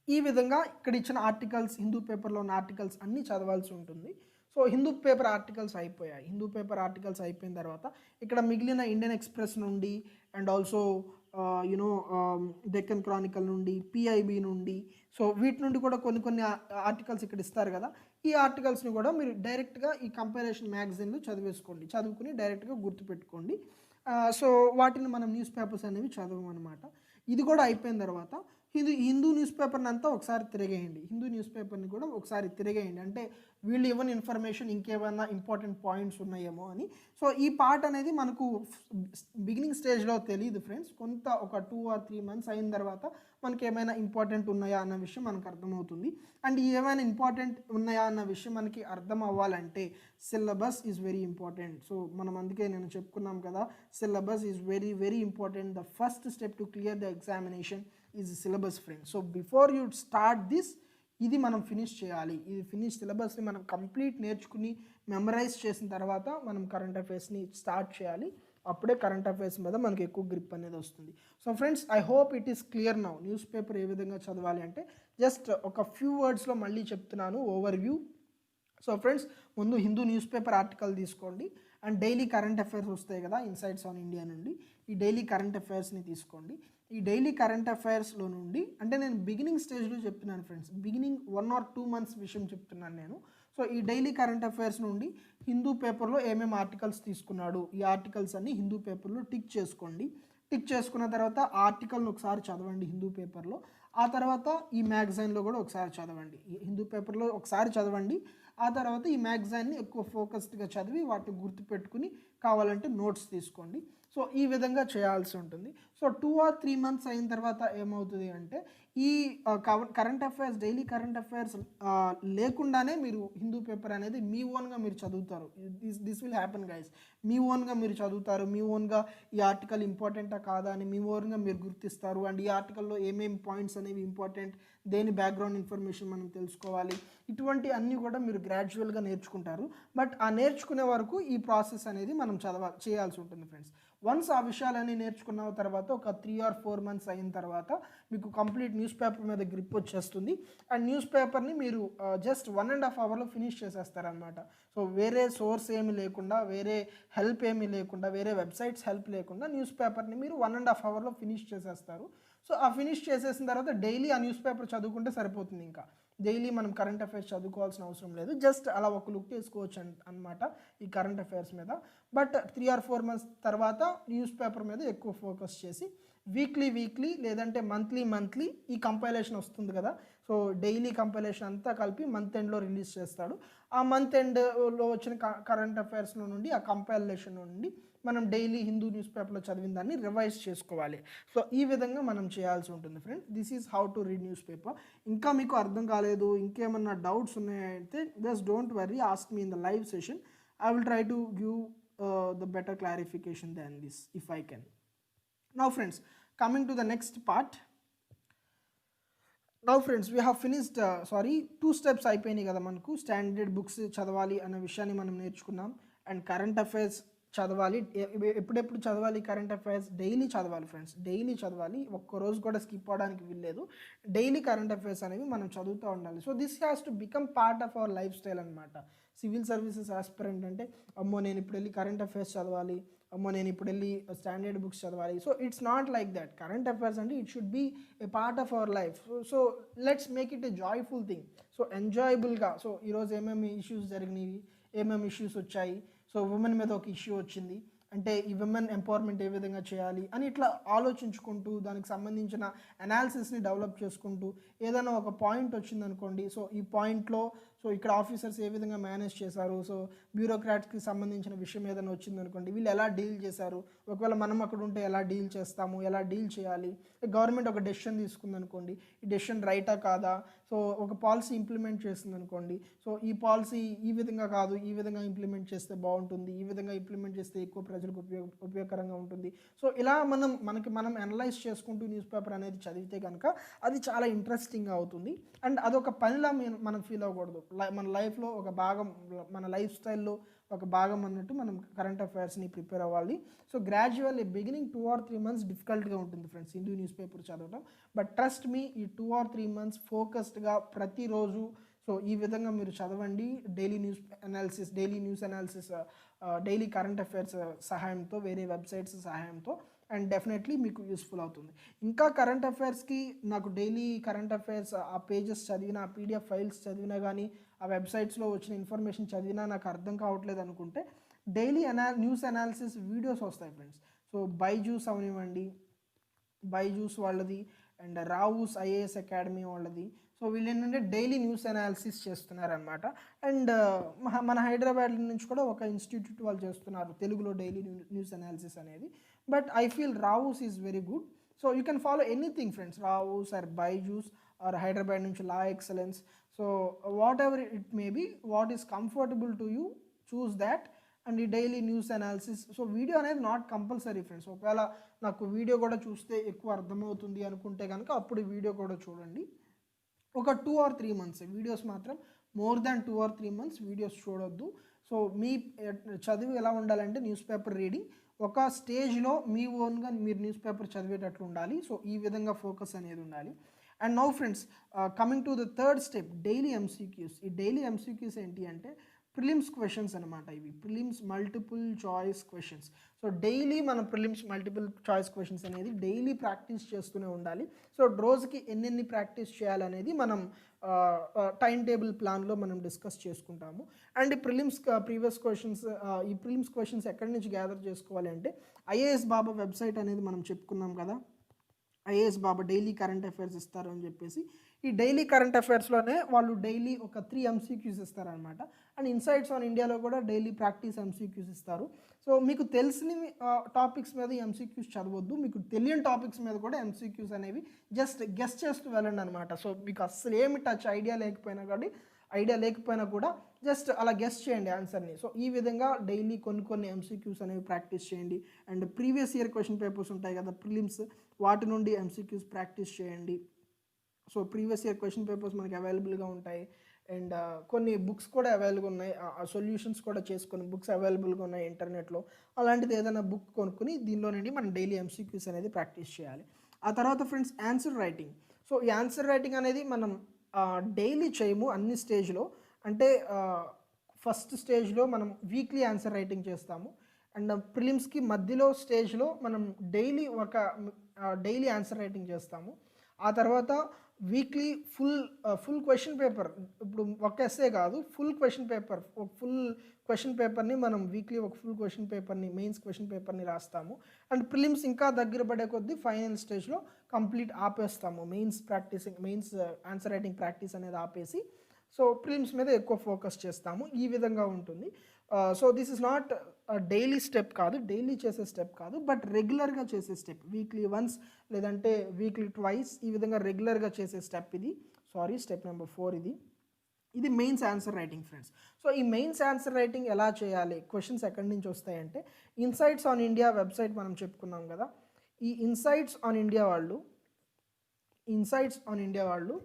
ఈ విధంగా ఇక్కడ ఇచ్చిన ఆర్టికల్స్ హిందూ పేపర్లో ఉన్న ఆర్టికల్స్ అన్నీ చదవాల్సి ఉంటుంది. సో హిందూ పేపర్ ఆర్టికల్స్ అయిపోయాయి, హిందూ పేపర్ ఆర్టికల్స్ అయిపోయిన తర్వాత ఇక్కడ మిగిలిన ఇండియన్ ఎక్స్ప్రెస్ నుండి అండ్ ఆల్సో డెక్కన్ క్రానికల్ నుండి, పిఐబి నుండి, సో వీటి నుండి కూడా కొన్ని ఆర్టికల్స్ ఇక్కడ ఇస్తారు కదా, ఈ ఆర్టికల్స్ని కూడా మీరు డైరెక్ట్గా ఈ కంపారిజన్ మ్యాగజైన్లో చదువుకుని డైరెక్ట్గా గుర్తుపెట్టుకోండి. సో వాటిని మనం న్యూస్ పేపర్స్ అనేవి చదవమన్నమాట. ఇది కూడా అయిపోయిన తర్వాత హిందూ న్యూస్ పేపర్ని అంతా ఒకసారి తిరగేయండి, హిందూ న్యూస్ పేపర్ని కూడా ఒకసారి తిరగేయండి, అంటే వీళ్ళు ఇవ్వని ఇన్ఫర్మేషన్ ఇంకేమైనా ఇంపార్టెంట్ పాయింట్స్ ఉన్నాయేమో అని. సో ఈ పార్ట్ అనేది మనకు బిగినింగ్ స్టేజ్లో తెలియదు ఫ్రెండ్స్, ఒక 2 or 3 months అయిన తర్వాత మనకి ఏమైనా ఇంపార్టెంట్ ఉన్నాయా అన్న విషయం మనకు అర్థమవుతుంది. అండ్ ఏమైనా ఇంపార్టెంట్ ఉన్నాయా అన్న విషయం మనకి అర్థం అవ్వాలంటే syllabus is very important. So మనం అందుకే నేను చెప్పుకున్నాం కదా, syllabus is very very important. The first step to clear the examination is syllabus friends. So before you start this, ఇది మనం ఫినిష్ చేయాలి, సిలబస్ని మనం కంప్లీట్ నేర్చుకుని మెమరైజ్ చేసిన తర్వాత మనం కరెంట్ అఫైర్స్ని స్టార్ట్ చేయాలి, అప్పుడే కరెంట్ అఫైర్స్ మీద మనకి ఎక్కువ గ్రిప్ అనేది వస్తుంది. So friends I hope it is clear now. Newspaper ఏ విధంగా చదవాలి అంటే జస్ట్ ఒక ఫ్యూ వర్డ్స్లో మళ్ళీ చెప్తున్నాను, ఓవర్ వ్యూ. సో ఫ్రెండ్స్ ముందు హిందూ న్యూస్ పేపర్ ఆర్టికల్ తీసుకోండి అండ్ డైలీ కరెంట్ అఫైర్స్ వస్తాయి కదా ఇన్సైట్స్ ఆన్ ఇండియా నుండి, ఈ డైలీ కరెంట్ అఫైర్స్ని తీసుకోండి. ఈ డైలీ కరెంట్ అఫైర్స్లో నుండి, అంటే నేను బిగినింగ్ స్టేజ్లో చెప్తున్నాను ఫ్రెండ్స్, బిగినింగ్ 1 or 2 months విషయం చెప్తున్నాను నేను. సో ఈ డైలీ కరెంట్ అఫైర్స్ నుండి హిందూ పేపర్లో ఏమేమి ఆర్టికల్స్ తీసుకున్నాడు, ఈ ఆర్టికల్స్ అన్ని హిందూ పేపర్లో టిక్ చేసుకోండి. టిక్ చేసుకున్న తర్వాత ఆ ఆర్టికల్ని ఒకసారి చదవండి హిందూ పేపర్లో, ఆ తర్వాత ఈ మ్యాగజైన్లో కూడా ఒకసారి చదవండి. హిందూ పేపర్లో ఒకసారి చదవండి, ఆ తర్వాత ఈ మ్యాగజైన్ని ఎక్కువ ఫోకస్డ్గా చదివి వాటిని గుర్తుపెట్టుకుని కావాలంటే నోట్స్ తీసుకోండి. సో ఈ విధంగా చేయాల్సి ఉంటుంది. సో 2 or 3 months అయిన తర్వాత ఏమవుతుంది అంటే ఈ current affairs, daily current affairs లేకుండానే మీరు హిందూ పేపర్ అనేది మీ ఓన్గా మీరు చదువుతారు. దిస్ విల్ హ్యాపెన్ గైస్, మీ ఓన్గా మీరు చదువుతారు, మీ ఓన్గా ఈ ఆర్టికల్ ఇంపార్టెంటా కాదా అని మీ ఓన్గా మీరు గుర్తిస్తారు. అండ్ ఈ ఆర్టికల్లో ఏమేమి పాయింట్స్ అనేవి ఇంపార్టెంట్, దేని బ్యాక్గ్రౌండ్ ఇన్ఫర్మేషన్ మనం తెలుసుకోవాలి, ఇటువంటి అన్నీ కూడా మీరు గ్రాడ్యువల్గా నేర్చుకుంటారు. బట్ ఆ నేర్చుకునే వరకు ఈ ప్రాసెస్ అనేది మనం చేయాల్సి ఉంటుంది ఫ్రెండ్స్. వన్స్ ఆ విషయాలన్నీ నేర్చుకున్న తర్వాత ఒక 3 or 4 months అయిన తర్వాత మీకు కంప్లీట్ న్యూస్ పేపర్ మీద గ్రిప్ వచ్చేస్తుంది. అండ్ న్యూస్ పేపర్ని మీరు జస్ట్ 1.5 hourలో ఫినిష్ చేసేస్తారనమాట. సో వేరే సోర్స్ ఏమి లేకుండా, వేరే హెల్ప్ ఏమీ లేకుండా, వేరే వెబ్సైట్స్ హెల్ప్ లేకుండా న్యూస్ పేపర్ని మీరు 1.5 hourలో ఫినిష్ చేసేస్తారు. సో ఆ ఫినిష్ చేసేసిన తర్వాత డైలీ ఆ న్యూస్ పేపర్ చదువుకుంటే సరిపోతుంది. ఇంకా డైలీ మనం కరెంట్ అఫైర్స్ చదువుకోవాల్సిన అవసరం లేదు, జస్ట్ అలా ఒక లుక్ వేసుకోవచ్చు అనమాట ఈ కరెంట్ అఫైర్స్ మీద. బట్ 3 or 4 months తర్వాత న్యూస్ పేపర్ మీద ఎక్కువ ఫోకస్ చేసి వీక్లీ లేదంటే మంత్లీ ఈ కంపైలేషన్ వస్తుంది కదా, సో సో డైలీ కంపైలేషన్ అంతా కలిపి మంత్ ఎండ్లో రిలీజ్ చేస్తాడు. ఆ మంత్ ఎండ్లో వచ్చిన కరెంట్ అఫైర్స్లో నుండి ఆ కంపైలేషన్ నుండి మనం డైలీ హిందూ న్యూస్ పేపర్లో చదివిన దాన్ని రివైజ్ చేసుకోవాలి. సో ఈ విధంగా మనం చేయాల్సి ఉంటుంది friends. This is how to read news paper. ఇంకా మీకు అర్థం కాలేదు, ఇంకేమన్నా డౌట్స్ ఉన్నాయంటే just don't worry, ask me in the live session. I will try to give the better clarification than this if I can. Now friends, coming to the next part. Now friends, we have finished 2 steps అయిపోయినాయి కదా మనకు. Standard books చదవాలి అనే విషయాన్ని మనం నేర్చుకున్నాం. And current affairs చదవాలి. ఎప్పుడెప్పుడు చదవాలి కరెంట్ అఫైర్స్? డైలీ చదవాలి ఫ్రెండ్స్, డైలీ చదవాలి. ఒక్కరోజు కూడా స్కిప్ అవ్వడానికి వీల్లేదు. డైలీ కరెంట్ అఫైర్స్ అనేవి మనం చదువుతూ ఉండాలి. So this has to become part of our life style అనమాట. సివిల్ సర్వీసెస్ ఆస్పిరెంట్ అంటే అమ్మో నేను ఇప్పుడు వెళ్ళి కరెంట్ అఫైర్స్ చదవాలి, అమ్మో నేను ఇప్పుడు వెళ్ళి స్టాండర్డ్ బుక్స్ చదవాలి. So it's not like that. Current affairs అంటే it should be a part of our life. So let's make it a joyful thing. So ఎంజాయబుల్గా. సో ఈరోజు ఏమేమి ఇష్యూస్ జరిగినాయి, ఏమేమి ఇష్యూస్ వచ్చాయి, సో ఉమెన్ మీద ఒక ఇష్యూ వచ్చింది అంటే ఈ విమెన్ ఎంపవర్మెంట్ ఏ విధంగా చేయాలి అని ఇట్లా ఆలోచించుకుంటూ దానికి సంబంధించిన అనాలిసిస్ని డెవలప్ చేసుకుంటూ ఏదైనా ఒక పాయింట్ వచ్చిందనుకోండి, సో ఈ పాయింట్లో సో ఇక్కడ ఆఫీసర్స్ ఏ విధంగా మేనేజ్ చేశారు, సో బ్యూరోక్రాట్స్కి సంబంధించిన విషయం ఏదైనా వచ్చిందనుకోండి వీళ్ళు ఎలా డీల్ చేశారు, ఒకవేళ మనం అక్కడ ఉంటే ఎలా డీల్ చేస్తాము, ఎలా డీల్ చేయాలి, గవర్నమెంట్ ఒక డెసిషన్ తీసుకుందనుకోండి ఈ డెసిషన్ రైటా కాదా, సో ఒక పాలసీ ఇంప్లిమెంట్ చేస్తుందనుకోండి సో ఈ పాలసీ ఈ విధంగా కాదు ఈ విధంగా ఇంప్లిమెంట్ చేస్తే బాగుంటుంది, ఈ విధంగా ఇంప్లిమెంట్ చేస్తే ఎక్కువ ప్రజలకు ఉపయోగకరంగా ఉంటుంది. సో ఇలా మనం అనలైజ్ చేసుకుంటూ న్యూస్ పేపర్ అనేది చదివితే కనుక అది చాలా ఇంట్రెస్టింగ్గా అవుతుంది. అండ్ అదొక పనిలా మనం ఫీల్ అవ్వకూడదు. మన లైఫ్లో ఒక భాగం, మన లైఫ్ స్టైల్లో ఒక భాగం అన్నట్టు మనం కరెంట్ అఫైర్స్ని ప్రిపేర్ అవ్వాలి. So gradually beginning 2 or 3 months డిఫికల్ట్గా ఉంటుంది ఫ్రెండ్స్ హిందూ న్యూస్ పేపర్ చదవడం. బట్ ట్రస్ట్ మీ, ఈ 2 or 3 months ఫోకస్డ్గా ప్రతిరోజు సో ఈ విధంగా మీరు చదవండి. Daily news analysis, daily current affairs సహాయంతో, వేరే వెబ్సైట్స్ సహాయంతో, అండ్ డెఫినెట్లీ మీకు యూస్ఫుల్ అవుతుంది. ఇంకా కరెంట్ అఫైర్స్కి నాకు డైలీ కరెంట్ అఫైర్స్ ఆ పేజెస్ చదివినా, ఆ పీడిఎఫ్ ఫైల్స్ చదివినా కానీ, ఆ వెబ్సైట్స్లో వచ్చిన ఇన్ఫర్మేషన్ చదివినా నాకు అర్థం కావట్లేదు అనుకుంటే డైలీ న్యూస్ అనాలిసిస్ వీడియోస్ వస్తాయి ఫ్రెండ్స్. సో బైజూస్ అవనివ్వండి, బైజూస్ వాళ్ళది, అండ్ రావుస్ ఐఏఎస్ అకాడమీ వాళ్ళది. సో వీళ్ళు ఏంటంటే డైలీ న్యూస్ అనాలిసిస్ చేస్తున్నారనమాట. అండ్ మన హైదరాబాద్ నుంచి కూడా ఒక ఇన్స్టిట్యూట్ వాళ్ళు చేస్తున్నారు తెలుగులో డైలీ న్యూస్ అనాలిసిస్ అనేది. But I feel Rau's is very good. So you can follow anything friends, Rau's or Byju's or Hyderabad నుంచి La Excellence. So whatever it may be, what is comfortable to you, choose that. And ఈ daily news analysis, so video అనేది not compulsory friends. ఒకవేళ నాకు video కూడా చూస్తే ఎక్కువ అర్థమవుతుంది అనుకుంటే కనుక అప్పుడు వీడియో కూడా చూడండి. ఒక 2 or 3 months వీడియోస్ మాత్రం, more than 2 or 3 months videos చూడొద్దు. సో మీ చదువు ఎలా ఉండాలంటే న్యూస్ పేపర్ రీడింగ్ ఒక స్టేజ్లో మీ ఓన్గా మీరు న్యూస్ పేపర్ చదివేటట్లు ఉండాలి. సో ఈ విధంగా ఫోకస్ అనేది ఉండాలి. And now friends, coming to the third step, daily MCQs. ఈ డైలీ ఎంసీక్యూస్ ఏంటి అంటే ప్రిలిమ్స్ క్వశ్చన్స్ అనమాట. ఇవి prelims multiple choice questions. So daily మనం ప్రిలిమ్స్ మల్టిపుల్ చాయిస్ క్వశ్చన్స్ అనేది డైలీ ప్రాక్టీస్ చేస్తూనే ఉండాలి. సో రోజుకి ఎన్నెన్ని ప్రాక్టీస్ చేయాలనేది మనం టైం టేబుల్ ప్లాన్లో మనం డిస్కస్ చేసుకుంటాము. అండ్ ఈ ప్రిలిమ్స్ క్వశ్చన్స్ ఎక్కడి నుంచి గ్యాదర్ చేసుకోవాలి అంటే ఐఏఎస్ బాబా వెబ్సైట్ అనేది మనం చెప్పుకున్నాం కదా, ఐఏఎస్ బాబా డైలీ కరెంట్ అఫైర్స్ ఇస్తారు అని చెప్పేసి. ఈ డైలీ కరెంట్ అఫైర్స్లోనే వాళ్ళు డైలీ ఒక 3 MCQs ఇస్తారనమాట. అండ్ ఇన్సైట్స్ ఆన్ ఇండియాలో కూడా డైలీ ప్రాక్టీస్ MCQs ఇస్తారు. సో మీకు తెలిసిన టాపిక్స్ మీద MCQs చదవద్దు, మీకు తెలియని టాపిక్స్ మీద కూడా MCQs అనేవి జస్ట్ గెస్ట్ చేస్తూ వెళ్ళండి అనమాట. సో మీకు అస్సలు ఏమి ఐడియా లేకపోయినా కూడా జస్ట్ అలా గెస్ట్ చేయండి ఆన్సర్ని. సో ఈ విధంగా డైలీ కొన్ని MCQs అనేవి ప్రాక్టీస్ చేయండి. And previous year question papers ఉంటాయి కదా ప్రిలిమ్స్, వాటి నుండి MCQs ప్రాక్టీస్ చేయండి. So previous year question papers మనకి అవైలబుల్గా ఉంటాయి. అండ్ కొన్ని బుక్స్ కూడా అవైలబుల్గా ఉన్నాయి, సొల్యూషన్స్ కూడా చేసుకొని బుక్స్ అవైలబుల్గా ఉన్నాయి ఇంటర్నెట్లో. అలాంటిది ఏదైనా బుక్ కొనుక్కొని దీనిలో నుండి మనం డైలీ MCQs అనేది ప్రాక్టీస్ చేయాలి. ఆ తర్వాత ఫ్రెండ్స్ ఆన్సర్ రైటింగ్. సో ఈ ఆన్సర్ రైటింగ్ అనేది మనం డైలీ చేయము అన్ని స్టేజ్లో. అంటే ఫస్ట్ స్టేజ్లో మనం వీక్లీ ఆన్సర్ రైటింగ్ చేస్తాము. అండ్ ప్రిలిమ్స్కి మధ్యలో స్టేజ్లో మనం డైలీ ఆన్సర్ రైటింగ్ చేస్తాము. ఆ తర్వాత వీక్లీ ఫుల్ క్వశ్చన్ పేపర్, ఇప్పుడు ఒక ఎస్సే కాదు, ఫుల్ క్వశ్చన్ పేపర్, ఒక ఫుల్ క్వశ్చన్ పేపర్ని మనం వీక్లీ ఒక ఫుల్ క్వశ్చన్ పేపర్ని, మెయిన్స్ క్వశ్చన్ పేపర్ని రాస్తాము. అండ్ ప్రిలిమ్స్ ఇంకా దగ్గర పడే కొద్దీ ఫైనల్ స్టేజ్లో కంప్లీట్ ఆపేస్తాము. మెయిన్స్ ఆన్సర్ రైటింగ్ ప్రాక్టీస్ అనేది ఆపేసి సో ప్రిలిమ్స్ మీద ఎక్కువ ఫోకస్ చేస్తాము. ఈ విధంగా ఉంటుంది. So this is not daily step కాదు, డైలీ చేసే స్టెప్ కాదు, బట్ రెగ్యులర్గా చేసే స్టెప్. వీక్లీ వన్స్ లేదంటే వీక్లీ ట్వైస్ ఈ విధంగా రెగ్యులర్గా చేసే స్టెప్ ఇది. స్టెప్ నెంబర్ 4 ఇది mains answer writing friends. So ఈ మెయిన్స్ ఆన్సర్ రైటింగ్ ఎలా చేయాలి, క్వశ్చన్స్ ఎక్కడి నుంచి వస్తాయంటే ఇన్సైట్స్ ఆన్ ఇండియా వెబ్సైట్ మనం చెప్పుకున్నాం కదా. ఈ ఇన్సైట్స్ ఆన్ ఇండియా వాళ్ళు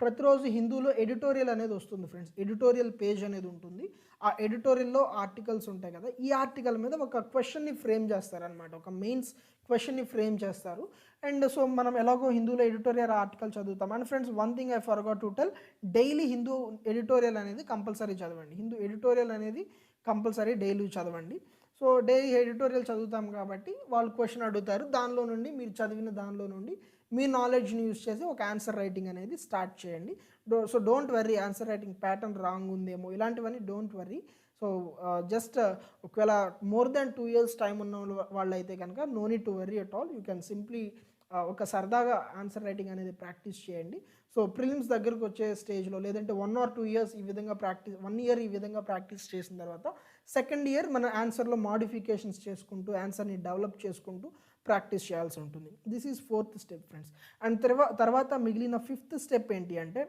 ప్రతిరోజు హిందూలో ఎడిటోరియల్ అనేది వస్తుంది ఫ్రెండ్స్. ఎడిటోరియల్ పేజ్ అనేది ఉంటుంది. ఆ ఎడిటోరియల్లో ఆర్టికల్స్ ఉంటాయి కదా, ఈ ఆర్టికల్ మీద ఒక క్వశ్చన్ని ఫ్రేమ్ చేస్తారనమాట, ఒక మెయిన్స్ క్వశ్చన్ని ఫ్రేమ్ చేస్తారు. అండ్ సో మనం ఎలాగో హిందూలో ఎడిటోరియల్ ఆర్టికల్ చదువుతాం. And friends, one thing I forgot to tell, daily Hindu editorial అనేది కంపల్సరీ చదవండి. హిందూ ఎడిటోరియల్ అనేది కంపల్సరీ డైలీ చదవండి. సో డైలీ ఎడిటోరియల్ చదువుతాం కాబట్టి వాళ్ళు క్వశ్చన్ అడుగుతారు, దానిలో నుండి మీరు చదివిన దానిలో నుండి మీ నాలెడ్జ్ని యూజ్ చేసి ఒక ఆన్సర్ రైటింగ్ అనేది స్టార్ట్ చేయండి. So don't worry answer writing pattern wrong ఉందేమో ఇలాంటివన్నీ డోంట్ వర్రీ. సో జస్ట్ ఒకవేళ మోర్ దాన్ 2 years టైం ఉన్న వాళ్ళు అయితే కనుక no need to worry at all. You can simply ఒక సరదాగా ఆన్సర్ రైటింగ్ అనేది ప్రాక్టీస్ చేయండి. సో ప్రిలిమ్స్ దగ్గరకు వచ్చే స్టేజ్లో లేదంటే 1 or 2 years ఈ విధంగా 1 year ఈ విధంగా ప్రాక్టీస్ చేసిన తర్వాత సెకండ్ ఇయర్ మన ఆన్సర్లో మాడిఫికేషన్స్ చేసుకుంటూ ఆన్సర్ని డెవలప్ చేసుకుంటూ ప్రాక్టీస్ చేయాల్సి ఉంటుంది. This is 4th step friends. And తర్వాత మిగిలిన 5th స్టెప్ ఏంటి అంటే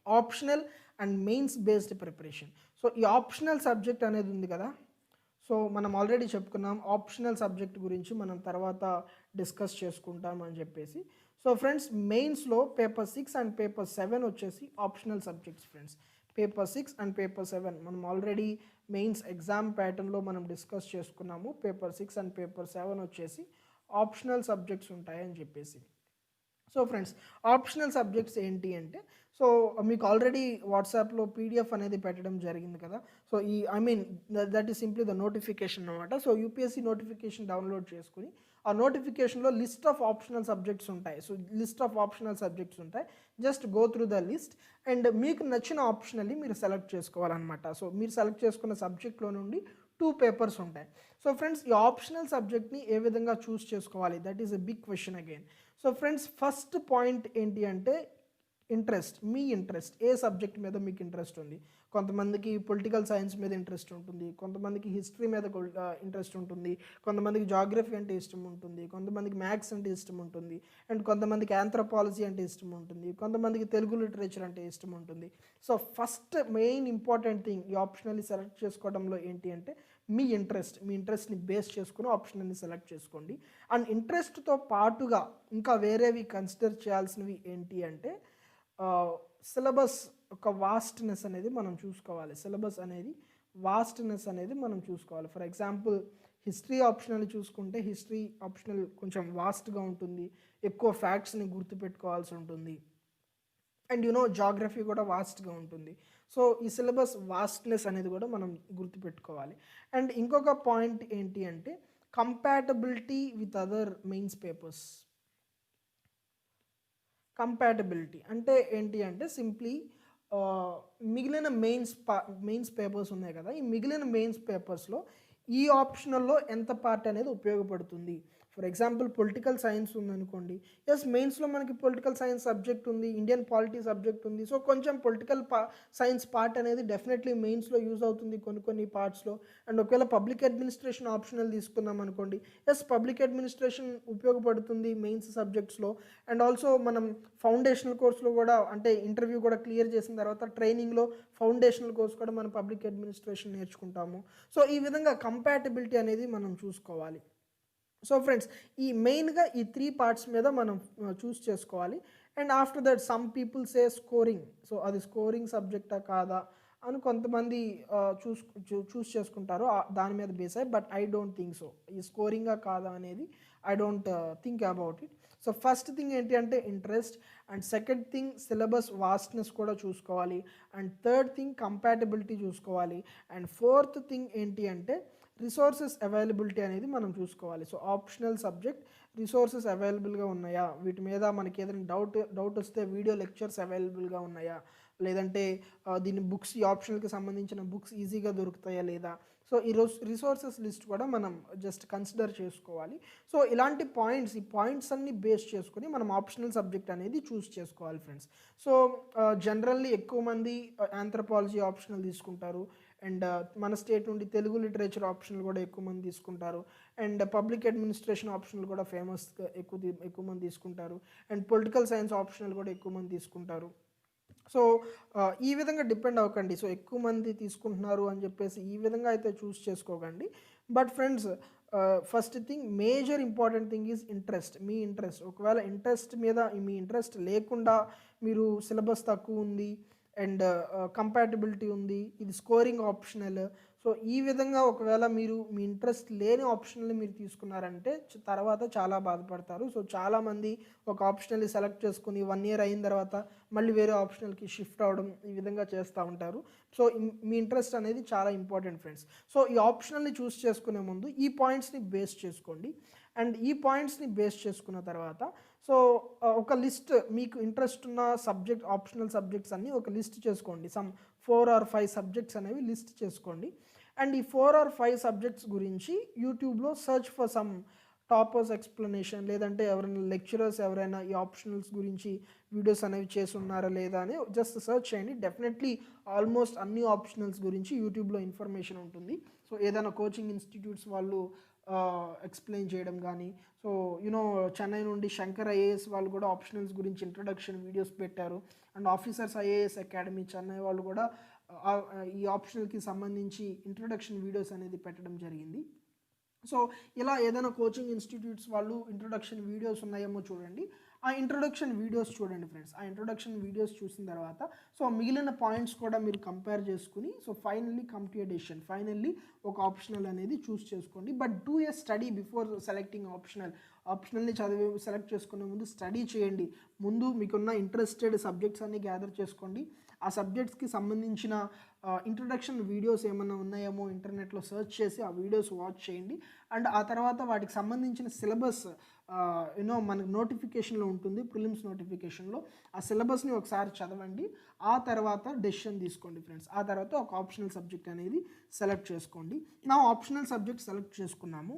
optional and mains based preparation. So ఈ ఆప్షనల్ సబ్జెక్ట్ అనేది ఉంది కదా, సో మనం ఆల్రెడీ చెప్పుకున్నాం ఆప్షనల్ సబ్జెక్ట్ గురించి మనం తర్వాత డిస్కస్ చేసుకుంటాం అని చెప్పేసి. సో ఫ్రెండ్స్, మెయిన్స్లో పేపర్ 6 అండ్ పేపర్ 7 వచ్చేసి optional subjects friends. Paper 6 and paper 7 మనం ఆల్రెడీ మెయిన్స్ ఎగ్జామ్ ప్యాటర్న్లో మనం డిస్కస్ చేసుకున్నాము. పేపర్ 6 అండ్ పేపర్ 7 వచ్చేసి ఆప్షనల్ సబ్జెక్ట్స్ ఉంటాయని చెప్పేసి. సో ఫ్రెండ్స్, ఆప్షనల్ సబ్జెక్ట్స్ ఏంటి అంటే, సో మీకు ఆల్రెడీ వాట్సాప్లో పీడిఎఫ్ అనేది పెట్టడం జరిగింది కదా. So that is simply the notification అనమాట. సో యూపీఎస్సీ నోటిఫికేషన్ డౌన్లోడ్ చేసుకుని ఆ నోటిఫికేషన్లో లిస్ట్ ఆఫ్ ఆప్షనల్ సబ్జెక్ట్స్ ఉంటాయి. So list of optional subjects ఉంటాయి. Just go through the list and మీకు నచ్చిన ఆప్షనల్లీ మీరు సెలెక్ట్ చేసుకోవాలన్నమాట. సో మీరు సెలెక్ట్ చేసుకున్న సబ్జెక్ట్లో నుండి 2 పేపర్స్ ఉంటాయి. సో ఫ్రెండ్స్, ఈ ఆప్షనల్ సబ్జెక్ట్ని ఏ విధంగా చూస్ చేసుకోవాలి, that is a big question again. So friends, first point ఏంటి అంటే మీ ఇంట్రెస్ట్ ఏ సబ్జెక్ట్ మీద మీకు ఇంట్రెస్ట్ ఉంది. కొంతమందికి పొలిటికల్ సైన్స్ మీద ఇంట్రెస్ట్ ఉంటుంది, కొంతమందికి హిస్టరీ మీద ఇంట్రెస్ట్ ఉంటుంది, కొంతమందికి జాగ్రఫీ అంటే ఇష్టం ఉంటుంది, కొంతమందికి మ్యాథ్స్ అంటే ఇష్టం ఉంటుంది, అండ్ కొంతమందికి ఆంథ్రోపాలజీ అంటే ఇష్టం ఉంటుంది, కొంతమందికి తెలుగు లిటరేచర్ అంటే ఇష్టం ఉంటుంది. So first main important thing ఈ ఆప్షనల్లీ సెలెక్ట్ చేసుకోవడంలో ఏంటి అంటే మీ ఇంట్రెస్ట్ని బేస్ చేసుకుని ఆప్షనల్ని సెలెక్ట్ చేసుకోండి. అండ్ ఇంట్రెస్ట్తో పాటుగా ఇంకా వేరేవి కన్సిడర్ చేయాల్సినవి ఏంటి అంటే సిలబస్ ఒక వాస్ట్నెస్ అనేది మనం చూసుకోవాలి. ఫర్ ఎగ్జాంపుల్ హిస్టరీ ఆప్షనల్ చూసుకుంటే హిస్టరీ ఆప్షనల్ కొంచెం వాస్ట్గా ఉంటుంది, ఎక్కువ ఫ్యాక్ట్స్ని గుర్తుపెట్టుకోవాల్సి ఉంటుంది. అండ్ జాగ్రఫీ కూడా వాస్ట్గా ఉంటుంది. సో ఈ సిలబస్ వాస్ట్నెస్ అనేది కూడా మనం గుర్తుపెట్టుకోవాలి. అండ్ ఇంకొక పాయింట్ ఏంటి అంటే compatibility with other mains papers. Compatibility అంటే ఏంటి అంటే సింప్లీ మిగిలిన మెయిన్స్ పేపర్స్ ఉన్నాయి కదా, ఈ మిగిలిన మెయిన్స్ పేపర్స్లో ఈ ఆప్షనల్లో ఎంత పార్ట్ అనేది ఉపయోగపడుతుంది. ఫర్ ఎగ్జాంపుల్ పొలిటికల్ సైన్స్ ఉందనుకోండి, ఎస్ మెయిన్స్లో మనకి పొలిటికల్ సైన్స్ సబ్జెక్ట్ ఉంది, ఇండియన్ పాలిటీ సబ్జెక్ట్ ఉంది. సో కొంచెం పొలిటికల్ సైన్స్ పార్ట్ అనేది డెఫినెట్లీ మెయిన్స్లో యూజ్ అవుతుంది కొన్ని పార్ట్స్లో. అండ్ ఒకవేళ పబ్లిక్ అడ్మినిస్ట్రేషన్ ఆప్షనల్ తీసుకున్నాం అనుకోండి, ఎస్ పబ్లిక్ అడ్మినిస్ట్రేషన్ ఉపయోగపడుతుంది మెయిన్స్ సబ్జెక్ట్స్లో. అండ్ ఆల్సో మనం ఫౌండేషనల్ కోర్సులో కూడా, అంటే ఇంటర్వ్యూ కూడా క్లియర్ చేసిన తర్వాత ట్రైనింగ్లో ఫౌండేషనల్ కోర్స్ కూడా మనం పబ్లిక్ అడ్మినిస్ట్రేషన్ నేర్చుకుంటాము. సో ఈ విధంగా కంపాటబిలిటీ అనేది మనం చూసుకోవాలి. సో ఫ్రెండ్స్, ఈ మెయిన్గా ఈ 3 పార్ట్స్ మీద మనం చూస్ చేసుకోవాలి. And after that some people say scoring. So అది స్కోరింగ్ సబ్జెక్టా కాదా అని కొంతమంది చూస్ చేసుకుంటారు దాని మీద బేస్ అయ్యి. But I don't think so. ఈ స్కోరింగా కాదా అనేది I don't think about it. So first thing ఏంటి అంటే interest, and second thing syllabus vastness కూడా చూసుకోవాలి, అండ్ థర్డ్ థింగ్ కంపాటబిలిటీ చూసుకోవాలి, అండ్ ఫోర్త్ థింగ్ ఏంటి అంటే రిసోర్సెస్ అవైలబిలిటీ అనేది మనం చూసుకోవాలి. సో ఆప్షనల్ సబ్జెక్ట్ రిసోర్సెస్ అవైలబుల్గా ఉన్నాయా, వీటి మీద మనకి ఏదైనా డౌట్ వస్తే వీడియో లెక్చర్స్ అవైలబుల్గా ఉన్నాయా, లేదంటే దీని బుక్స్ ఈ ఆప్షనల్కి సంబంధించిన బుక్స్ ఈజీగా దొరుకుతాయా లేదా. సో ఈ రిసోర్సెస్ లిస్ట్ కూడా మనం జస్ట్ కన్సిడర్ చేసుకోవాలి. సో ఇలాంటి పాయింట్స్, ఈ పాయింట్స్ అన్ని బేస్ చేసుకొని మనం ఆప్షనల్ సబ్జెక్ట్ అనేది చూస్ చేసుకోవాలి ఫ్రెండ్స్. సో జనరల్లీ ఎక్కువ మంది ఆంథ్రపాలజీ ఆప్షనల్ తీసుకుంటారు, అండ్ మన స్టేట్ నుండి తెలుగు లిటరేచర్ ఆప్షనల్ కూడా ఎక్కువ మంది తీసుకుంటారు, అండ్ పబ్లిక్ అడ్మినిస్ట్రేషన్ ఆప్షనల్ కూడా ఫేమస్గా ఎక్కువ మంది తీసుకుంటారు, అండ్ పొలిటికల్ సైన్స్ ఆప్షనల్ కూడా ఎక్కువ మంది తీసుకుంటారు. సో ఈ విధంగా డిపెండ్ అవ్వకండి. సో ఎక్కువ మంది తీసుకుంటున్నారు అని చెప్పేసి ఈ విధంగా అయితే చూస్ చేసుకోకండి. But friends, first thing, major important thing is interest. Me interest, ఒకవేళ ఇంట్రెస్ట్ మీద మీ ఇంట్రెస్ట్ లేకుండా మీరు సిలబస్ తక్కువ ఉంది అండ్ కంపాటబిలిటీ ఉంది, ఇది స్కోరింగ్ ఆప్షనల్, సో ఈ విధంగా ఒకవేళ మీరు మీ ఇంట్రెస్ట్ లేని ఆప్షనల్ని మీరు తీసుకున్నారంటే తర్వాత చాలా బాధపడతారు. సో చాలామంది ఒక ఆప్షనల్ని సెలెక్ట్ చేసుకుని 1 year అయిన తర్వాత మళ్ళీ వేరే ఆప్షనల్కి షిఫ్ట్ అవ్వడం, ఈ విధంగా చేస్తూ ఉంటారు. సో మీ ఇంట్రెస్ట్ అనేది చాలా ఇంపార్టెంట్ ఫ్రెండ్స్. సో ఈ ఆప్షనల్ని చూస్ చేసుకునే ముందు ఈ పాయింట్స్ని బేస్ చేసుకోండి, అండ్ ఈ పాయింట్స్ని బేస్ చేసుకున్న తర్వాత సో ఒక లిస్ట్, మీకు ఇంట్రెస్ట్ ఉన్న సబ్జెక్ట్ ఆప్షనల్ సబ్జెక్ట్స్ అన్నీ ఒక లిస్ట్ చేసుకోండి. సమ్ 4 or 5 సబ్జెక్ట్స్ అనేవి లిస్ట్ చేసుకోండి. అండ్ ఈ 4 or 5 సబ్జెక్ట్స్ గురించి యూట్యూబ్లో search for some toppers explanation, లేదంటే ఎవరైనా లెక్చరర్స్ ఎవరైనా ఈ ఆప్షనల్స్ గురించి వీడియోస్ అనేవి చేసి ఉన్నారా లేదా అని జస్ట్ సర్చ్ చేయండి. డెఫినెట్లీ ఆల్మోస్ట్ అన్ని ఆప్షనల్స్ గురించి యూట్యూబ్లో ఇన్ఫర్మేషన్ ఉంటుంది. సో ఏదైనా కోచింగ్ ఇన్స్టిట్యూట్స్ వాళ్ళు ఎక్స్ప్లెయిన్ చేయడం కానీ, సో యూనో చెన్నై నుండి శంకర్ ఐఏఎస్ వాళ్ళు కూడా ఆప్షనల్స్ గురించి ఇంట్రడక్షన్ వీడియోస్ పెట్టారు, and officers IAS academy Chennai వాళ్ళు కూడా ఈ ఆప్షనల్కి సంబంధించి ఇంట్రడక్షన్ వీడియోస్ అనేది పెట్టడం జరిగింది. సో ఇలా ఏదైనా కోచింగ్ ఇన్స్టిట్యూట్స్ వాళ్ళు ఇంట్రొడక్షన్ వీడియోస్ ఉన్నాయేమో చూడండి, ఆ ఇంట్రొడక్షన్ వీడియోస్ చూడండి ఫ్రెండ్స్. ఆ ఇంట్రొడక్షన్ వీడియోస్ చూసిన తర్వాత సో మిగిలిన పాయింట్స్ కూడా మీరు కంపేర్ చేసుకుని so finally come to a decision, finally ఒక ఆప్షనల్ అనేది చూస్ చేసుకోండి. But do a study before selecting ఆప్షనల్ని సెలెక్ట్ చేసుకునే ముందు స్టడీ చేయండి. ముందు మీకున్న ఇంట్రెస్టెడ్ సబ్జెక్ట్స్ అన్ని గ్యాదర్ చేసుకోండి. ఆ సబ్జెక్ట్స్కి సంబంధించిన ఇంట్రొడక్షన్ వీడియోస్ ఏమైనా ఉన్నాయేమో ఇంటర్నెట్లో సెర్చ్ చేసి ఆ వీడియోస్ వాచ్ చేయండి. అండ్ ఆ తర్వాత వాటికి సంబంధించిన సిలబస్ మనకు నోటిఫికేషన్లో ఉంటుంది, ప్రిలిమ్స్ నోటిఫికేషన్లో ఆ సిలబస్ని ఒకసారి చదవండి. ఆ తర్వాత డెసిషన్ తీసుకోండి ఫ్రెండ్స్. ఆ తర్వాత ఒక ఆప్షనల్ సబ్జెక్ట్ అనేది సెలెక్ట్ చేసుకోండి. నా ఆప్షనల్ సబ్జెక్ట్ సెలెక్ట్ చేసుకున్నాము.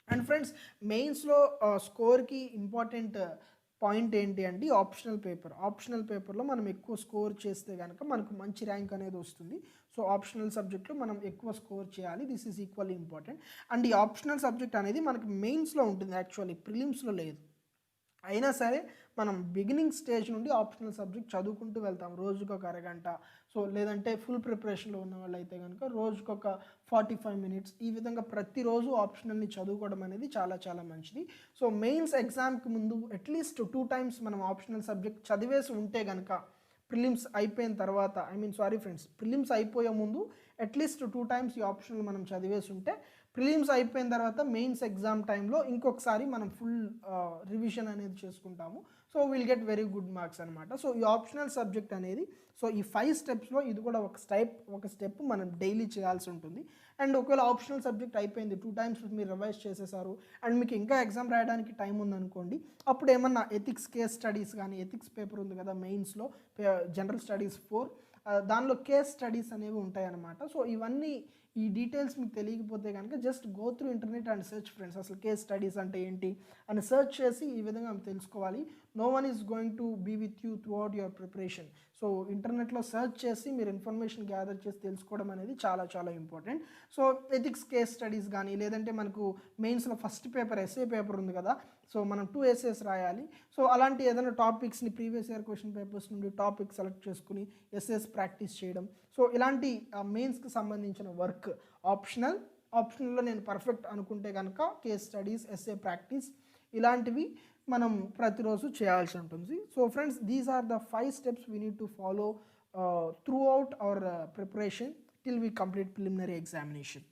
అండ్ ఫ్రెండ్స్, మెయిన్స్లో స్కోర్కి ఇంపార్టెంట్ పాయింట్ ఏంటి అంటే ఆప్షనల్ పేపర్లో మనం ఎక్కువ స్కోర్ చేస్తే కనుక మనకు మంచి ర్యాంక్ అనేది వస్తుంది. సో ఆప్షనల్ సబ్జెక్ట్లో మనం ఎక్కువ స్కోర్ చేయాలి, this is equally important. And ఈ ఆప్షనల్ సబ్జెక్ట్ అనేది మనకి మెయిన్స్లో ఉంటుంది, యాక్చువల్లీ ప్రిలిమ్స్లో లేదు. అయినా సరే మనం బిగినింగ్ స్టేజ్ నుండి ఆప్షనల్ సబ్జెక్ట్ చదువుకుంటూ వెళ్తాం, రోజుకు ఒక అరగంట. సో లేదంటే ఫుల్ ప్రిపరేషన్లో ఉన్న వాళ్ళు అయితే కనుక రోజుకు ఒక 45 minutes, ఈ విధంగా ప్రతిరోజు ఆప్షనల్ని చదువుకోవడం అనేది చాలా చాలా మంచిది. సో మెయిన్స్ ఎగ్జామ్కి ముందు అట్లీస్ట్ 2 times మనం ఆప్షనల్ సబ్జెక్ట్ చదివేసి ఉంటే కనుక ప్రిలిమ్స్ అయిపోయిన తర్వాత, ప్రిలిమ్స్ అయిపోయే ముందు అట్లీస్ట్ 2 times ఈ ఆప్షనల్ మనం చదివేసి ఉంటే ప్రిలిమ్స్ అయిపోయిన తర్వాత మెయిన్స్ ఎగ్జామ్ టైంలో ఇంకొకసారి మనం ఫుల్ రివిజన్ అనేది చేసుకుంటాము. So will get very good marks అనమాట. సో ఈ ఆప్షనల్ సబ్జెక్ట్ అనేది సో ఈ 5 steps ఇది కూడా ఒక స్టెప్ మనం డైలీ చేయాల్సి ఉంటుంది. అండ్ ఒకవేళ ఆప్షనల్ సబ్జెక్ట్ అయిపోయింది, 2 times మీరు రివైజ్ చేసేసారు అండ్ మీకు ఇంకా ఎగ్జామ్ రాయడానికి టైం ఉందనుకోండి, అప్పుడు ఏమన్నా ఎథిక్స్ కేస్ స్టడీస్ కానీ, ఎథిక్స్ పేపర్ ఉంది కదా మెయిన్స్లో, జనరల్ స్టడీస్ 4, దానిలో కేస్ స్టడీస్ అనేవి ఉంటాయన్నమాట. సో ఇవన్నీ ఈ డీటెయిల్స్ మీకు తెలియకపోతే కనుక just go through internet and search friends, అసలు కేస్ స్టడీస్ అంటే ఏంటి అని సెర్చ్ చేసి ఈ విధంగా తెలుసుకోవాలి. No one is going to be with you through out your preparation. So ఇంటర్నెట్లో సెర్చ్ చేసి మీరు ఇన్ఫర్మేషన్ గ్యాదర్ చేసి తెలుసుకోవడం అనేది చాలా చాలా important. So ethics case studies కానీ, లేదంటే మనకు మెయిన్స్లో ఫస్ట్ పేపర్ ఎస్ఏ పేపర్ ఉంది కదా, సో మనం 2 essays రాయాలి. సో అలాంటి ఏదైనా టాపిక్స్ని ప్రీవియస్ ఇయర్ క్వశ్చన్ పేపర్స్ నుండి టాపిక్ సెలెక్ట్ చేసుకుని ఎస్ఏస్ ప్రాక్టీస్ చేయడం. సో ఇలాంటి మెయిన్స్కి సంబంధించిన వర్క్ ఆప్షనల్లో నేను పర్ఫెక్ట్ అనుకుంటే కనుక కేస్ స్టడీస్, ఎస్ఏ ప్రాక్టీస్ ఇలాంటివి మనం ప్రతిరోజు చేయాల్సి ఉంటుంది. So friends, these are the 5 steps we need to follow throughout our preparation till we complete preliminary examination.